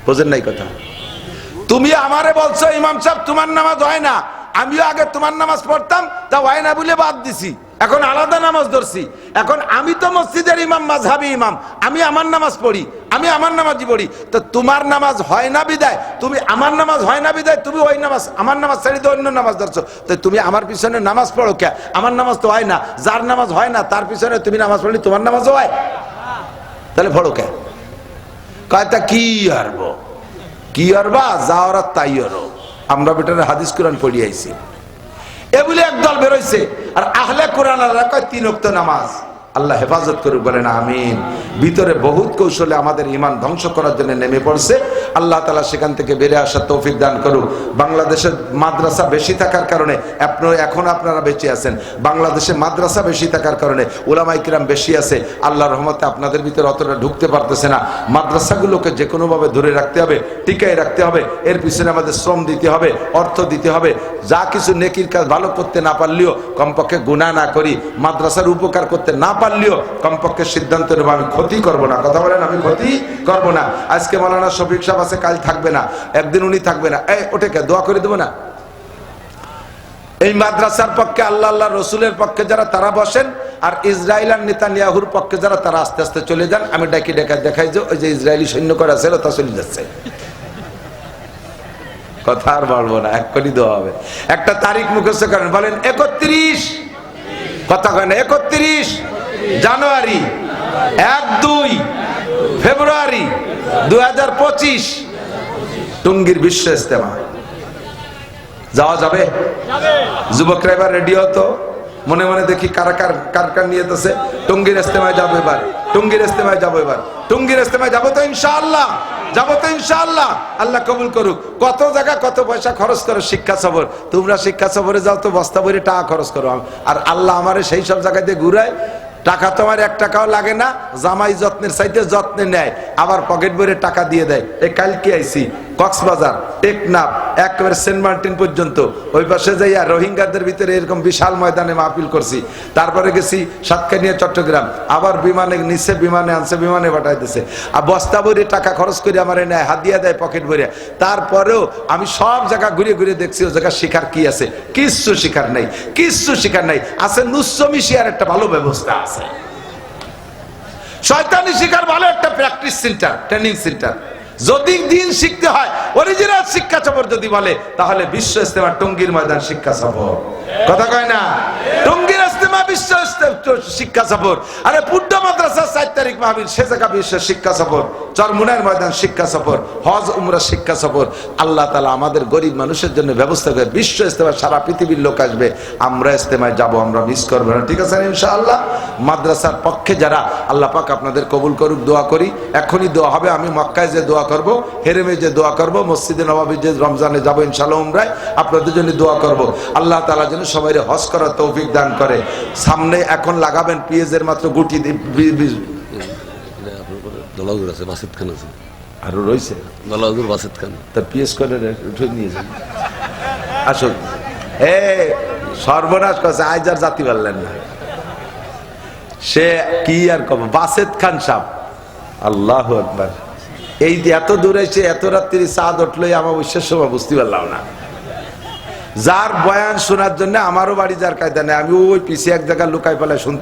বোঝেন নাই কথা? তুমি আমারে বলছো ইমাম সাহেব তোমার নামাজ হয় না, আমিও আগে তোমার নামাজ পড়তাম, তা হয় না বলে বাদ দিছি, এখন আলাদা নামাজ ধরছি। এখন আমি তো মসজিদের ইমাম, মাযহাবী ইমাম, আমি আমার নামাজ পড়ি, আমি আমার নামাজই পড়ি। তো তোমার নামাজ হয় না বিদায়, তুমি আমার নামাজ হয় না বিদায় তুমি ওই নামাজ, আমার নামাজ ছেড়ে দিয়ে অন্য নামাজ ধরছো। তো তুমি আমার পিছনে নামাজ পড়ো কে? আমার নামাজ তো হয় না। যার নামাজ হয় না তার পিছনে তুমি নামাজ পড়লি, তোমার নামাজও হয়, তাহলে পড়ো কে? কয়টা কি আরবো, কি আরবা, যাওয়ার তাই আরো। আমরা বেটারে হাদিস কোরআন পড়ি আইছি, এ বলে একদল বেরোইছে। আর আহলে কোরআন কয় 3 ওয়াক্ত নামাজ। আল্লাহ হেফাজত করুক, বলেন আমিন। ভিতরে বহুত কৌশলে আমাদের ইমান ধ্বংস করার জন্য নেমে পড়ছে। আল্লাহ তাআলা সেখান থেকে বেরিয়ে আসার তৌফিক দান করুক। বাংলাদেশের মাদ্রাসা বেশি থাকার কারণে এখন আপনারা বেঁচে আছেন। বাংলাদেশে মাদ্রাসা বেশি থাকার কারণে উলামায়ে কিরাম বেশি আছে। আল্লাহর রহমতে আপনাদের ভিতরে অতটা ঢুকতে পারতেছে না। মাদ্রাসাগুলোকে যে কোনোভাবে ধরে রাখতে হবে, টিকায় রাখতে হবে। এর পিছনে আমাদের শ্রম দিতে হবে, অর্থ দিতে হবে। যা কিছু নেকির কাজ ভালো করতে না পারলেও কমপক্ষে গুনাহ না করি, মাদ্রাসার উপকার করতে না পারলেও কমপক্ষে সিদ্ধান্ত নেব আমি ক্ষতি করব না। কথা বলেন, আমি ক্ষতি করব না। আজকে মাওলানা শফিক সাহেব আছে, কাল থাকবে না, একদিন উনি থাকবে না, ওটাকে দোয়া করে দেবো না। এই মাদ্রাসার পক্ষে আল্লাহ আল্লাহ রসুলের পক্ষে যারা, তারা বসেন। আর ইসরায়েল আর নেতানিয়াহুর পক্ষে যারা, তারা আস্তে আস্তে চলে যান। আমি দেখাই যে ওই যে ইসরায়েলি সৈন্য করা ছিল তা চলে যাচ্ছে। কথা আর বলবো না, এক্ষুনি দোয়া হবে। একটা তারিখ মুখস্থ করেন, বলেন 31, কথা কয় না, 31 জানুয়ারি, 1-2 ফেব্রুয়ারি 2025 টঙ্গীর বিশ্ব ইজতেমা। যাওয়া যাবে? যুবকরা এবার রেডি হতো, মনে মনে দেখি কার কার নিয়ে আছে, টঙ্গীর ইজতেমায় যাবো এবার, টঙ্গীর ইজতেমায় যাবো এবার, টঙ্গীর ইজতেমায় যাবো তো ইনশাআল্লাহ, যাবো তো ইনশাআল্লাহ। আল্লাহ কবুল করুক। কত জায়গা কত পয়সা খরচ করো শিক্ষা সফর, তোমরা শিক্ষা সফরে যাও তো বস্তা ভরে টাকা খরচ করো, আর আল্লাহ আমারে সেই সব জায়গায় দিয়ে ঘুরায়, টাকা তোমার 1 টাকাও লাগে না, জামাই যত্নের চাইতে যত্নে নেয়, আবার পকেট ভরে টাকা দিয়ে দেয়। এই কালকে আইছি কক্সবাজার, টেকনাফ, একেবারে সেন্ট মার্টিন পর্যন্ত, ওই পাশে যাইয়া রোহিঙ্গাদের ভিতরে এরকম বিশাল ময়দানে মাহফিল করছি। তারপরে গেছি সাতকানিয়া, চট্টগ্রাম, আবার বিমানে নিচে, বিমানে আনছে, বিমানে পাঠাইতেছে, আর বস্তা ভরে টাকা খরচ করে আমার নেয়, হাদিয়া দেয় পকেট ভরে। তারপরেও আমি সব জায়গা ঘুরে ঘুরে দেখছি ও জায়গা শিখার কি আছে, কিচ্ছু শিখার নাই, কিচ্ছু শিখার নাই। আছে নুসমি শিয়ার একটা ভালো ব্যবস্থা আছে, শয়তানি শিখার ভালো একটা প্র্যাকটিস সেন্টার, ট্রেনিং সেন্টার। যদি দিন শিখতে হয়, অরিজিনাল শিক্ষা সফর যদি বলে, তাহলে বিশ্ব ইজতেমা টঙ্গীর ময়দান শিক্ষা সফর। কথা কয় না? টঙ্গীর ইজতেমা বিশ্ব শিক্ষা সফর। আরে পূর্ণ মাদ্রাসা 4 তারিখ মাহফিল, সে জায়গা বিশ্ব শিক্ষা সফর। চরমুনার ময়দান শিক্ষা সফর, হজ উমরা শিক্ষা সফর। আল্লাহ তাআলা আমাদের গরিব মানুষের জন্য ব্যবস্থা করে বিশ্ব ইজতেমা, সারা পৃথিবীর লোক আসবে, আমরা ইজতেমায় যাব, আমরা মিস করব না, ঠিক আছে ইনশাআল্লাহ। মাদ্রাসার পক্ষে যারা, আল্লাহ পাক আপনাদের কবুল করুক, দোয়া করি। এখনই দোয়া হবে, আমি মক্কায় যে দোয়া করব, হেরেমে যে দোয়া করব, মসজিদে নববী যে রমজানে যাব ইনশাআল্লাহ উমরায়, আপনাদের জন্য দোয়া করব। আল্লাহ তাআলা যেন সবাই হজ করার তৌফিক দান করে। সামনে এখন লাগাবেন পেঁয়াজের মাত্র গুটি, আরো রয়েছে তার পেঁয়াজ করে উঠে নিয়ে যান। আসুন, সর্বনাশ করছে, আজ আর জাতি পারলেন না। সে কি আর কব, বাসেদ খান সাহেব, আল্লাহু আকবার। এই এত দূরে এসে এত রাত্রি চাঁদ উঠলোই আমার বিশ্বাস সময় বুঝতে পারলাম না। যার বয়ান শোনার জন্য আমারও বাড়ি যার কায়দা নেই, আমি ওই পিছিয়ে এক জায়গায় লুকাই পালায় শুনতে